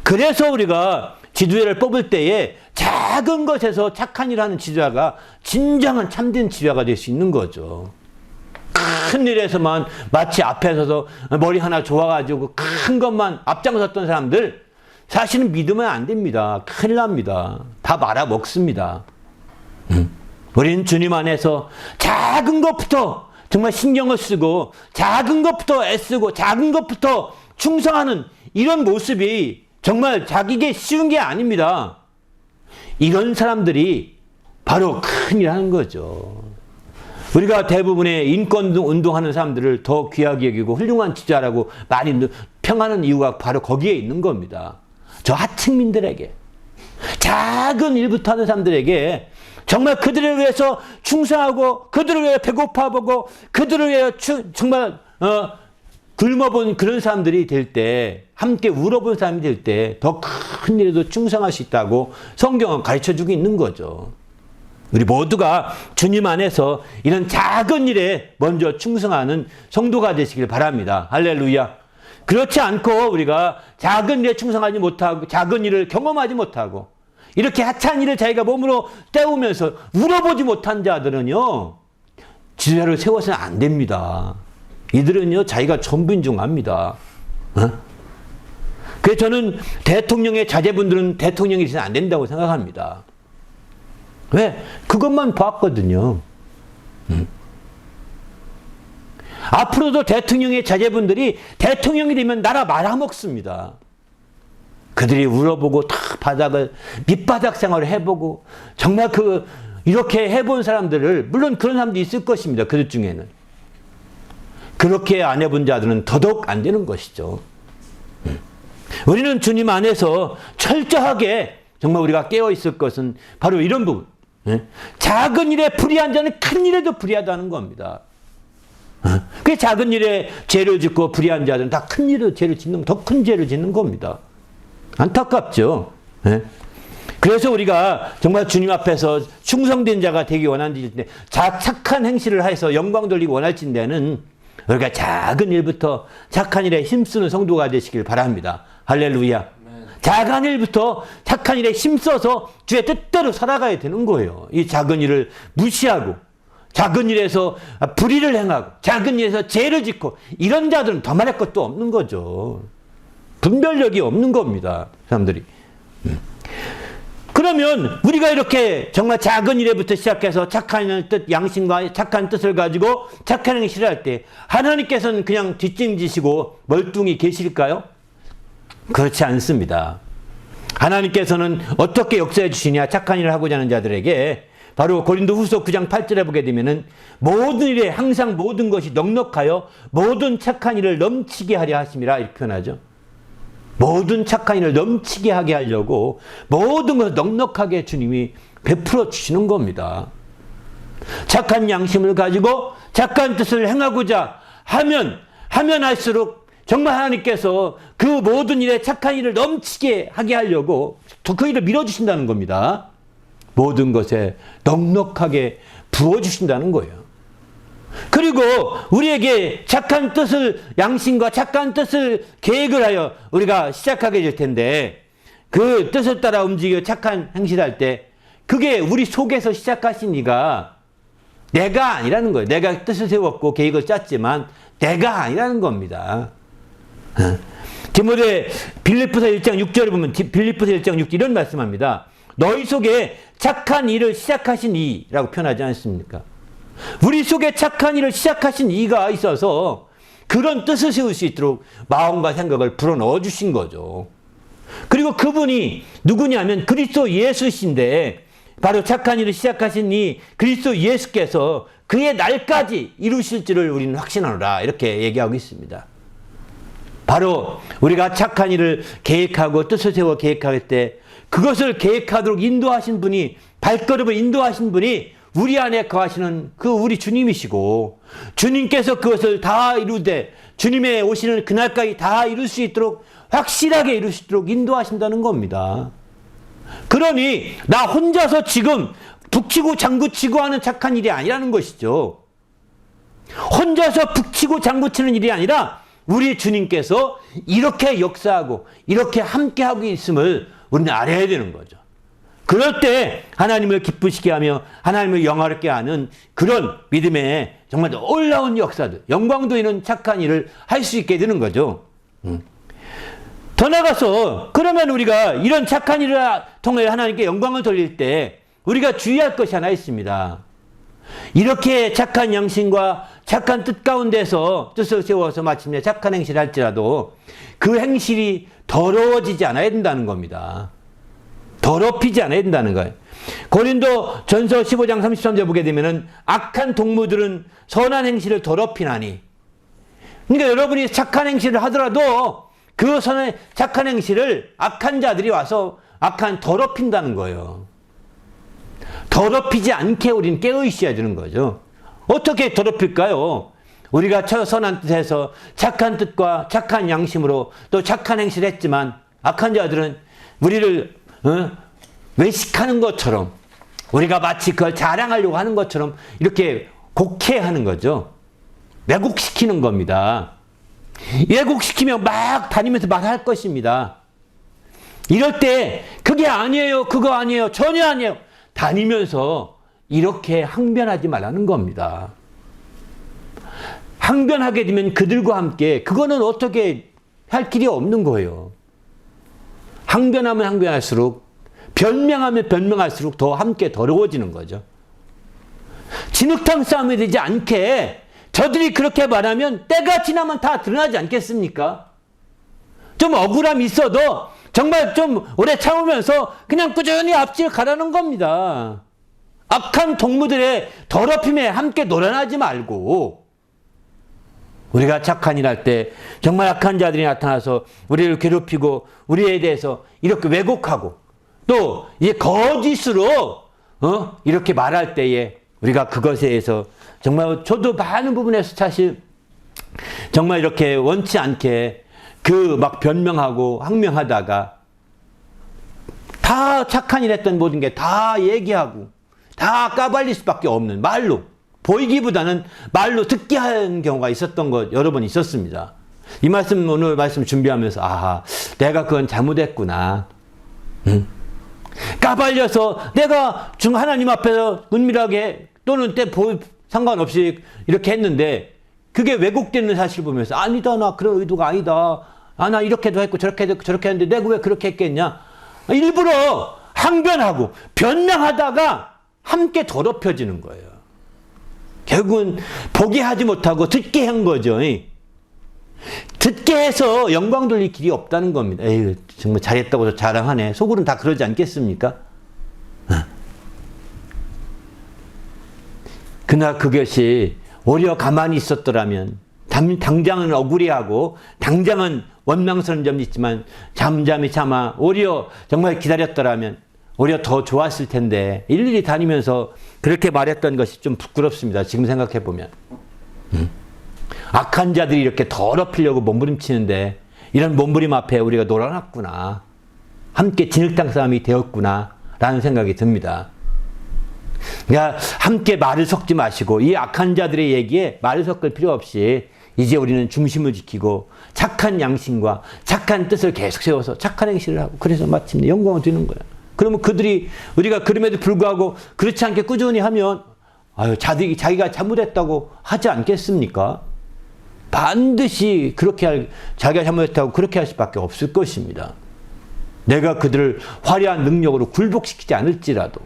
그래서 우리가 지도자를 뽑을 때에 작은 것에서 착한 일을 하는 지도자가 진정한 참된 지도자가 될 수 있는 거죠. 큰 일에서만 마치 앞에 서서 머리 하나 좋아가지고 큰 것만 앞장섰던 사람들, 사실은 믿으면 안 됩니다. 큰일 납니다. 다 말아먹습니다. 우리는 주님 안에서 작은 것부터 정말 신경을 쓰고 작은 것부터 애쓰고 작은 것부터 충성하는 이런 모습이 정말 자기에게 쉬운 게 아닙니다. 이런 사람들이 바로 큰일 하는 거죠. 우리가 대부분의 인권 운동하는 사람들을 더 귀하게 여기고 훌륭한 지도자라고 많이 평하는 이유가 바로 거기에 있는 겁니다. 저 하층민들에게, 작은 일부터 하는 사람들에게 정말 그들을 위해서 충성하고 그들을 위해 배고파보고 그들을 위해 정말 굶어본 그런 사람들이 될 때, 함께 울어본 사람이 될 때 더 큰 일에도 충성할 수 있다고 성경은 가르쳐주고 있는 거죠. 우리 모두가 주님 안에서 이런 작은 일에 먼저 충성하는 성도가 되시길 바랍니다. 할렐루야. 그렇지 않고 우리가 작은 일에 충성하지 못하고 작은 일을 경험하지 못하고 이렇게 하찮은 일을 자기가 몸으로 때우면서 울어보지 못한 자들은요, 지도자를 세워서는 안 됩니다. 이들은요, 자기가 전부인 줄 압니다. 그래서 저는 대통령의 자제분들은 대통령이 있으면 안 된다고 생각합니다. 왜? 그것만 봤거든요. 앞으로도 대통령의 자제분들이 대통령이 되면 나라 말아먹습니다. 그들이 울어보고 다 바닥을 밑바닥 생활을 해보고 정말 이렇게 해본 사람들을, 물론 그런 사람도 있을 것입니다. 그들 중에는. 그렇게 안 해본 자들은 더더욱 안 되는 것이죠. 우리는 주님 안에서 철저하게 정말 우리가 깨어 있을 것은 바로 이런 부분. 작은 일에 불의한 자는 큰 일에도 불의하다는 겁니다. 그 작은 일에 죄를 짓고 불의한 자들은 다 큰 일에 죄를 짓는, 더 큰 죄를 짓는 겁니다. 안타깝죠. 그래서 우리가 정말 주님 앞에서 충성된 자가 되기 원하는데, 착한 행실을 해서 영광 돌리기 원할진대는 우리가 작은 일부터 착한 일에 힘쓰는 성도가 되시길 바랍니다. 할렐루야. 작은 일부터 착한 일에 힘써서 주의 뜻대로 살아가야 되는 거예요. 이 작은 일을 무시하고 작은 일에서 불의를 행하고 작은 일에서 죄를 짓고 이런 자들은 더 말할 것도 없는 거죠. 분별력이 없는 겁니다. 사람들이. 그러면 우리가 이렇게 정말 작은 일에부터 시작해서 착한 뜻, 양심과 착한 뜻을 가지고 착한 행실을 할 때 하나님께서는 그냥 뒷짐지시고 멀뚱히 계실까요? 그렇지 않습니다. 하나님께서는 어떻게 역사해 주시냐? 착한 일을 하고자 하는 자들에게 바로 고린도후서 9장 8절에 보게 되면은 모든 일에 항상 모든 것이 넉넉하여 모든 착한 일을 넘치게 하려 하심이라 이렇게 표현하죠. 모든 착한 일을 넘치게 하게 하려고 모든 것을 넉넉하게 주님이 베풀어 주시는 겁니다. 착한 양심을 가지고 착한 뜻을 행하고자 하면 할수록 정말 하나님께서 그 모든 일에 착한 일을 넘치게 하게 하려고 그 일을 밀어주신다는 겁니다. 모든 것에 넉넉하게 부어주신다는 거예요. 그리고 우리에게 착한 뜻을, 양심과 착한 뜻을 계획을 하여 우리가 시작하게 될 텐데, 그 뜻을 따라 움직여 착한 행실할 때 그게 우리 속에서 시작하신 이가 내가 아니라는 거예요. 내가 뜻을 세웠고 계획을 짰지만 내가 아니라는 겁니다. 디모데 빌립보서 1장 6절을 보면 빌립보서 1장 6절 이런 말씀합니다. 너희 속에 착한 일을 시작하신 이라고 표현하지 않습니까? 우리 속에 착한 일을 시작하신 이가 있어서 그런 뜻을 세울 수 있도록 마음과 생각을 불어넣어 주신 거죠. 그리고 그분이 누구냐면 그리스도 예수신데, 바로 착한 일을 시작하신 이 그리스도 예수께서 그의 날까지 이루실 줄을 우리는 확신하노라 이렇게 얘기하고 있습니다. 바로 우리가 착한 일을 계획하고 뜻을 세워 계획할 때 그것을 계획하도록 인도하신 분이, 발걸음을 인도하신 분이 우리 안에 거하시는 그 우리 주님이시고, 주님께서 그것을 다 이루되 주님의 오시는 그날까지 다 이룰 수 있도록 확실하게 이룰 수 있도록 인도하신다는 겁니다. 그러니 나 혼자서 지금 북치고 장구치고 하는 착한 일이 아니라는 것이죠. 혼자서 북치고 장구치는 일이 아니라 우리 주님께서 이렇게 역사하고 이렇게 함께하고 있음을 우리는 알아야 되는 거죠. 그럴 때 하나님을 기쁘시게 하며 하나님을 영화롭게 하는 그런 믿음의 정말 놀라운 역사들, 영광도 있는 착한 일을 할 수 있게 되는 거죠. 더 나아가서 그러면 우리가 이런 착한 일을 통해 하나님께 영광을 돌릴 때 우리가 주의할 것이 하나 있습니다. 이렇게 착한 양심과 착한 뜻 가운데서 뜻을 세워서 마침내 착한 행실을 할지라도 그 행실이 더러워지지 않아야 된다는 겁니다. 더럽히지 않아야 된다는 거예요. 고린도 전서 15장 33절 보게 되면은 악한 동무들은 선한 행실을 더럽히나니. 그러니까 여러분이 착한 행실을 하더라도 그 착한 행실을 악한 자들이 와서 더럽힌다는 거예요. 더럽히지 않게 우리는 깨어 있어야 되는 거죠. 어떻게 더럽힐까요? 우리가 선한 뜻에서 착한 뜻과 착한 양심으로 또 착한 행실을 했지만 악한 자들은 우리를 외식하는 것처럼 우리가 마치 그걸 자랑하려고 하는 것처럼 이렇게 곡해하는 거죠. 왜곡시키는 겁니다. 왜곡시키면 막 다니면서 말할 것입니다. 이럴 때 그게 아니에요, 그거 아니에요, 전혀 아니에요 다니면서 이렇게 항변하지 말라는 겁니다. 항변하게 되면 그들과 함께 그거는 어떻게 할 길이 없는 거예요. 항변하면 항변할수록, 변명하면 변명할수록 더 함께 더러워지는 거죠. 진흙탕 싸움이 되지 않게 저들이 그렇게 말하면 때가 지나면 다 드러나지 않겠습니까? 좀 억울함이 있어도 정말 좀 오래 참으면서 그냥 꾸준히 앞질 가라는 겁니다. 악한 동무들의 더럽힘에 함께 놀아나지 말고, 우리가 착한 일 할 때 정말 악한 자들이 나타나서 우리를 괴롭히고 우리에 대해서 이렇게 왜곡하고 또 이제 거짓으로 이렇게 말할 때에 우리가 그것에 대해서 정말 저도 많은 부분에서 사실 정말 이렇게 원치 않게 그 막 변명하고 항명하다가 다 착한 일 했던 모든 게 다 얘기하고 다 까발릴 수밖에 없는, 말로 보이기보다는 말로 듣게 하는 경우가 있었던 것 여러 번 있었습니다. 이 말씀, 오늘 말씀 준비하면서 아하, 내가 그건 잘못했구나. 까발려서 내가 하나님 앞에서 은밀하게 또는 상관없이 이렇게 했는데 그게 왜곡되는 사실을 보면서 아니다, 나 그런 의도가 아니다. 아, 나 이렇게도 했고 저렇게 했는데 내가 왜 그렇게 했겠냐. 일부러 항변하고 변명하다가 함께 더럽혀지는 거예요. 결국은 보게 하지 못하고 듣게 한 거죠. 듣게 해서 영광 돌릴 길이 없다는 겁니다. 에휴, 정말 잘했다고 자랑하네. 속으로는 다 그러지 않겠습니까? 그러나 그것이 오히려 가만히 있었더라면, 당장은 억울해하고 당장은 원망스러운 점이 있지만 잠잠히 참아 오히려 정말 기다렸더라면 오히려 더 좋았을 텐데, 일일이 다니면서 그렇게 말했던 것이 좀 부끄럽습니다. 지금 생각해 보면. 악한 자들이 이렇게 더럽히려고 몸부림치는데 이런 몸부림 앞에 우리가 놀아났구나, 함께 진흙탕 싸움이 되었구나 라는 생각이 듭니다. 그러니까 함께 말을 섞지 마시고 이 악한 자들의 얘기에 말을 섞을 필요 없이 이제 우리는 중심을 지키고 착한 양심과 착한 뜻을 계속 세워서 착한 행실을 하고, 그래서 마침내 영광을 드리는 거야. 그러면 우리가 그럼에도 불구하고 그렇지 않게 꾸준히 하면 아유, 자기가 잘못했다고 하지 않겠습니까? 반드시 그렇게 자기가 잘못했다고 그렇게 할 수밖에 없을 것입니다. 내가 그들을 화려한 능력으로 굴복시키지 않을지라도,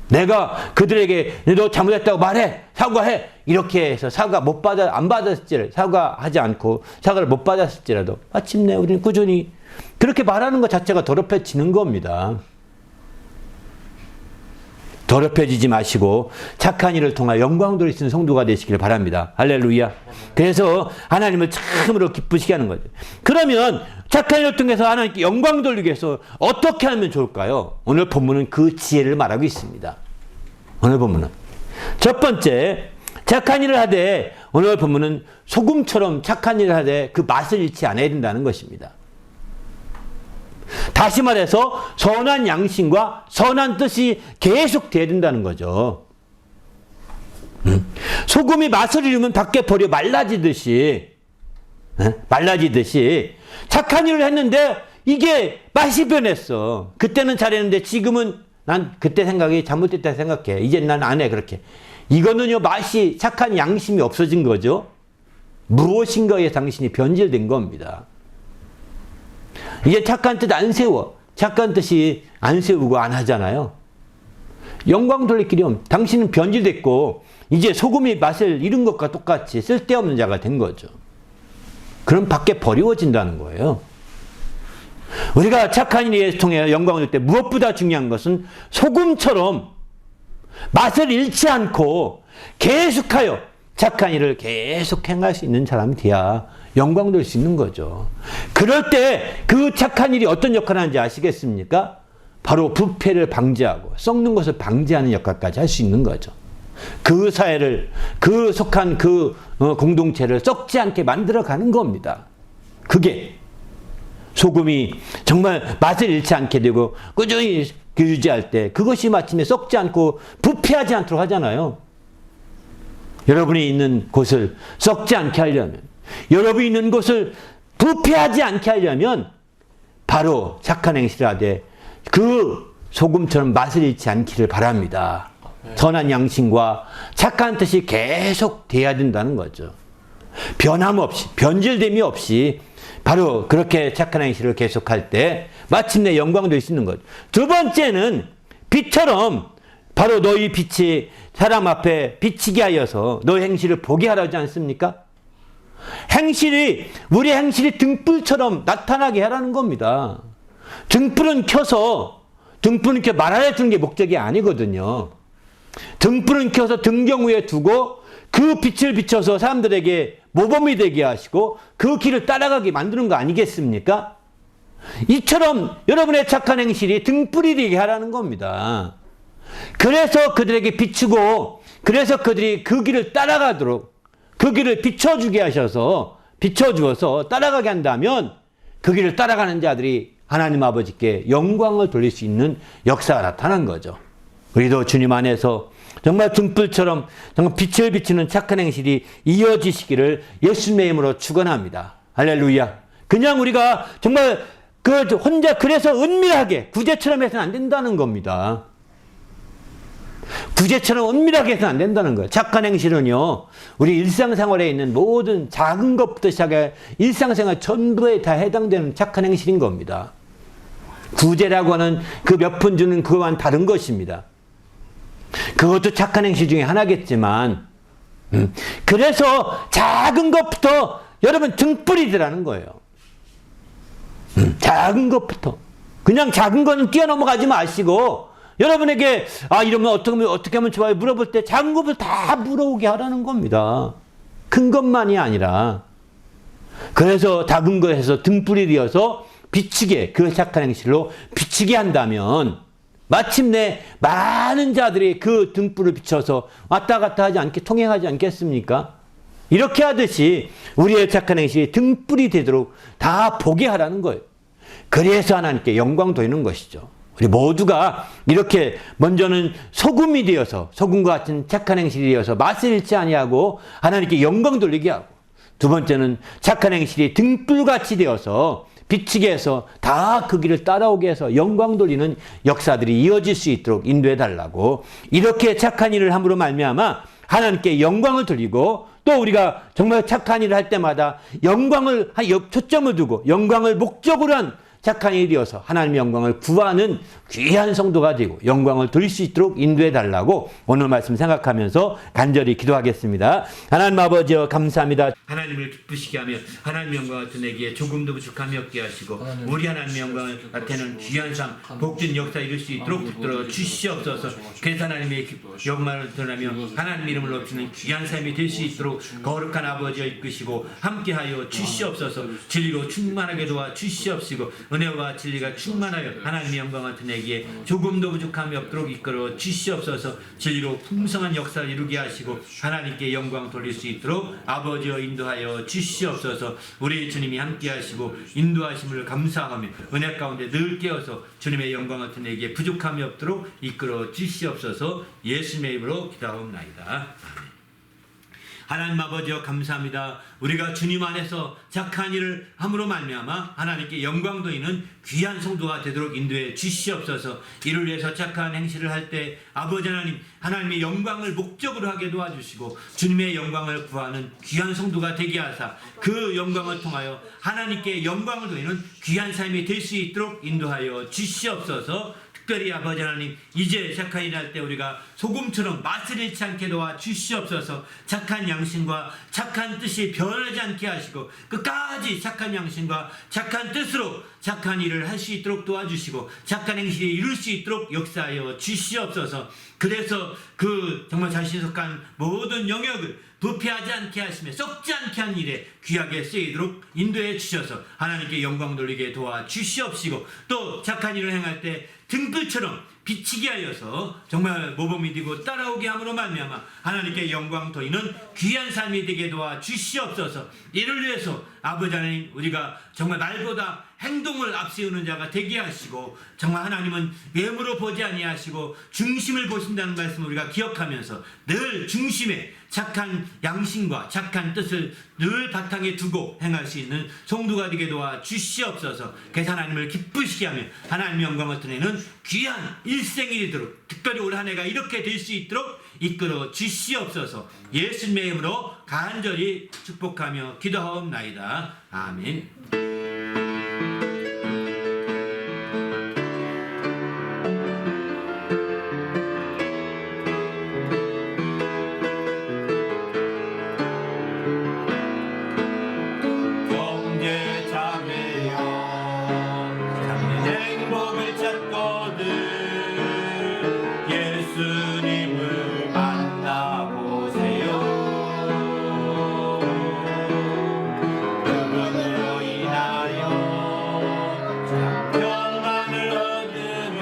내가 그들에게 너 잘못했다고 말해, 사과해, 이렇게 해서 안 받았을지라도, 사과하지 않고 사과를 못 받았을지라도 마침내 우리는 꾸준히 그렇게 말하는 것 자체가 더럽혀지는 겁니다. 더럽혀지지 마시고 착한 일을 통하여 영광 돌릴 수 있는 성도가 되시길 바랍니다. 할렐루야. 그래서 하나님을 참으로 기쁘시게 하는 거죠. 그러면 착한 일을 통해서 하나님께 영광 돌리기 위해서 어떻게 하면 좋을까요? 오늘 본문은 그 지혜를 말하고 있습니다. 오늘 본문은 첫 번째, 착한 일을 하되, 오늘 본문은 소금처럼 착한 일을 하되 그 맛을 잃지 않아야 된다는 것입니다. 다시 말해서 선한 양심과 선한 뜻이 계속 돼야 된다는 거죠. 소금이 맛을 잃으면 밖에 버려 말라지듯이 착한 일을 했는데 이게 맛이 변했어. 그때는 잘했는데 지금은 난 그때 생각이 잘못됐다 생각해. 이제 난 안 해 그렇게. 이거는요, 맛이, 착한 양심이 없어진 거죠. 무엇인가에 당신이 변질된 겁니다. 이제 착한 뜻 안 세워. 착한 뜻이 안 세우고 안 하잖아요. 영광 돌릴 길이 없. 당신은 변질됐고 이제 소금이 맛을 잃은 것과 똑같이 쓸데없는 자가 된 거죠. 그럼 밖에 버리워진다는 거예요. 우리가 착한 일을 통해 영광을 줄 때 무엇보다 중요한 것은 소금처럼 맛을 잃지 않고 계속하여 착한 일을 계속 행할 수 있는 사람이 돼야 영광 돌릴 수 있는 거죠. 그럴 때 그 착한 일이 어떤 역할을 하는지 아시겠습니까? 바로 부패를 방지하고 썩는 것을 방지하는 역할까지 할 수 있는 거죠. 그 사회를, 그 속한 그 공동체를 썩지 않게 만들어가는 겁니다. 그게 소금이 정말 맛을 잃지 않게 되고 꾸준히 유지할 때 그것이 마침내 썩지 않고 부패하지 않도록 하잖아요. 여러분이 있는 곳을 썩지 않게 하려면, 여러분이 있는 곳을 부패하지 않게 하려면 바로 착한 행실을 하되 그 소금처럼 맛을 잃지 않기를 바랍니다. 선한 양심과 착한 뜻이 계속 돼야 된다는 거죠. 변함없이, 변질됨이 없이 바로 그렇게 착한 행실을 계속할 때 마침내 영광을 될 수 있는 거죠. 두 번째는 빛처럼 바로 너희 빛이 사람 앞에 비치게 하여서 너희 행실을 보게 하라지 않습니까? 행실이, 우리 행실이 등불처럼 나타나게 하라는 겁니다. 등불은 켜서 말하려 주는 게 목적이 아니거든요. 등불은 켜서 등경 위에 두고 그 빛을 비춰서 사람들에게 모범이 되게 하시고 그 길을 따라가게 만드는 거 아니겠습니까? 이처럼 여러분의 착한 행실이 등불이 되게 하라는 겁니다. 그래서 그들에게 비추고, 그래서 그들이 그 길을 따라가도록, 그 길을 비춰주게 하셔서, 비춰주어서 따라가게 한다면 그 길을 따라가는 자들이 하나님 아버지께 영광을 돌릴 수 있는 역사가 나타난 거죠. 우리도 주님 안에서 정말 등불처럼 정말 빛을 비추는 착한 행실이 이어지시기를 예수님의 이름으로 축원합니다. 할렐루야. 그냥 우리가 정말 혼자 그래서 은밀하게 구제처럼 해서는 안 된다는 겁니다. 구제처럼 은밀하게 해서는 안 된다는 거예요. 착한 행실은요, 우리 일상생활에 있는 모든 작은 것부터 시작해 일상생활 전부에 다 해당되는 착한 행실인 겁니다. 구제라고 하는 그 몇 푼 주는 그거와는 다른 것입니다. 그것도 착한 행실 중에 하나겠지만, 그래서 작은 것부터 여러분 등불이 되라는 거예요. 작은 것부터. 그냥 작은 거는 뛰어넘어가지 마시고, 여러분에게 이러면 어떻게 하면 좋아요? 물어볼 때 작은 것을 다 물어오게 하라는 겁니다. 큰 것만이 아니라. 그래서 작은 거에서 등불이 되어서 비치게, 그 착한 행실로 비치게 한다면 마침내 많은 자들이 그 등불을 비춰서 왔다 갔다 하지 않게 통행하지 않겠습니까? 이렇게 하듯이 우리의 착한 행실이 등불이 되도록 다 보게 하라는 거예요. 그래서 하나님께 영광 돌리는 것이죠. 우리 모두가 이렇게 먼저는 소금이 되어서, 소금과 같은 착한 행실이 되어서 맛을 잃지 아니하고 하나님께 영광 돌리게 하고, 두 번째는 착한 행실이 등불같이 되어서 비치게 해서 다 그 길을 따라오게 해서 영광 돌리는 역사들이 이어질 수 있도록 인도해 달라고, 이렇게 착한 일을 함으로 말미암아 하나님께 영광을 돌리고, 또 우리가 정말 착한 일을 할 때마다 영광을 초점을 두고 영광을 목적으로 한 착한 일이어서 하나님의 영광을 구하는 귀한 성도가 되고 영광을 돌릴 수 있도록 인도해 달라고 오늘 말씀 생각하면서 간절히 기도하겠습니다. 하나님 아버지여 감사합니다. 하나님을 기쁘시게 하며 하나님의 영광을 드내기에 조금도 부족함이 없게 하시고 우리 하나님의 영광을 나타내는 귀한 삶, 복된 역사 이룰 수 있도록 붙들어 주시옵소서. 그래서 하나님의 영광을 드러내며 하나님 이름을 높이는 귀한 삶이 될 수 있도록 거룩한 아버지여 이끄시고 함께하여 주시옵소서. 진리로 충만하게 도와 주시옵시고 은혜와 진리가 충만하여 하나님의 영광을 드내기에 조금도 부족함이 없도록 이끌어 주시옵소서. 진리로 풍성한 역사를 이루게 하시고 하나님께 영광 돌릴 수 있도록 아버지여 인도하여 주시옵소서. 우리 주님이 함께 하시고 인도하심을 감사하며 은혜 가운데 늘 깨어서 주님의 영광을 드내기에 부족함이 없도록 이끌어 주시옵소서. 예수님의 이름으로 기도하옵나이다. 하나님 아버지여 감사합니다. 우리가 주님 안에서 착한 일을 함으로 말미암아 하나님께 영광 돌리는 귀한 성도가 되도록 인도해 주시옵소서. 이를 위해서 착한 행실을 할 때 아버지 하나님, 하나님의 영광을 목적으로 하게 도와주시고 주님의 영광을 구하는 귀한 성도가 되게 하사 그 영광을 통하여 하나님께 영광을 돌리는 귀한 삶이 될 수 있도록 인도하여 주시옵소서. 특별히 아버지 하나님, 이제 착한 일 할 때 우리가 소금처럼 맛을 잃지 않게 도와 주시옵소서. 착한 양심과 착한 뜻이 변하지 않게 하시고 끝까지 착한 양심과 착한 뜻으로 착한 일을 할 수 있도록 도와주시고 착한 행실이 이룰 수 있도록 역사하여 주시옵소서. 그래서 그 정말 자신이 속한 모든 영역을 부패하지 않게 하시며 썩지 않게 한 일에 귀하게 쓰이도록 인도해 주셔서 하나님께 영광 돌리게 도와 주시옵시고 또 착한 일을 행할 때 등불처럼 비치게 하여서 정말 모범이 되고 따라오게 함으로 말미암아 하나님께 영광 돌리는 귀한 삶이 되게 도와 주시옵소서. 이를 위해서 아버지 하나님, 우리가 정말 말보다 행동을 앞세우는 자가 되게 하시고, 정말 하나님은 외모로 보지 아니하시고 중심을 보신다는 말씀을 우리가 기억하면서 늘 중심에 착한 양심과 착한 뜻을 늘 바탕에 두고 행할 수 있는 성도가 되게 도와 주시옵소서. 그래서 하나님을 기쁘시게 하며 하나님 영광을 드리는 귀한 일생이 되도록, 특별히 올 한 해가 이렇게 될 수 있도록 이끌어 주시옵소서. 예수님의 이름으로 간절히 축복하며 기도하옵나이다. 아멘. 형제 자매여 행복을 찾거든 예수님을 만나보세요. 그분으로 인하여 평안을 얻으며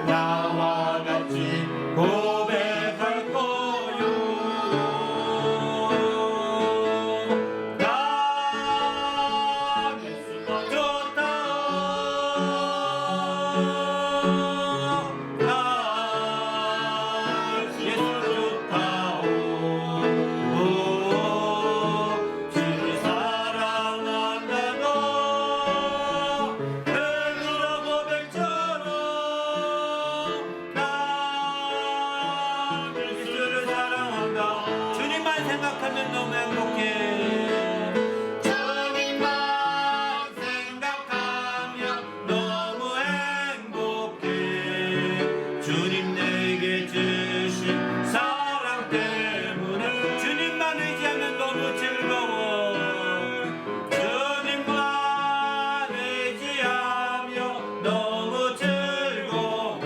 나와 같이 고백할 거요. 나 예수가 좋다. 나 예수 좋다. 오, 주를 사랑한다. 너 베드로 고백처럼 나 예수를 사랑한다. 주님만 생각하면 너무 행복해. 주님만 생각하면 너무 행복해. 주님 내게 주신 사랑 때문에 주님만 의지하면 너무 즐거워. 주님만 의지하며 너무 즐거워.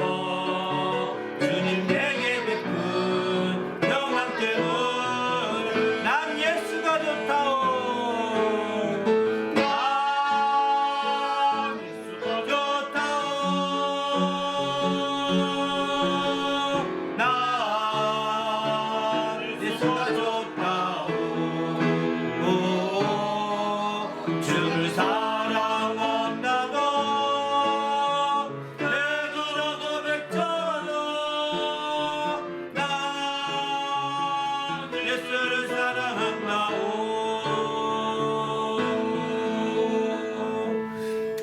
주님 내게 베푼 평안 때문에 난 예수가 좋다오. 난 예수가 좋다오. 난 예수가 좋다오. 오, 주를 사랑한다. 너 베드로 고백처럼 난 예수를 사랑한다.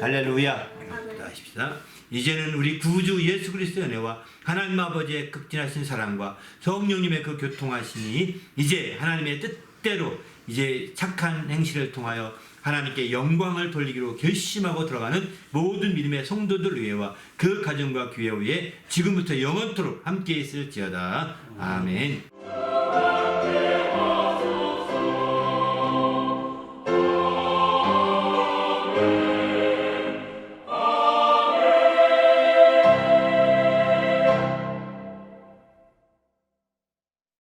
할렐루야. 기도하십시다. 이제는 우리 구주 예수 그리스도의 은혜와 하나님 아버지의 극진하신 사랑과 성령님의 그 교통하심이 이제 하나님의 뜻대로 이제 착한 행실을 통하여 하나님께 영광을 돌리기로 결심하고 들어가는 모든 믿음의 성도들 위에와 그 가정과 교회 위에 지금부터 영원토록 함께 있을지어다. 아멘.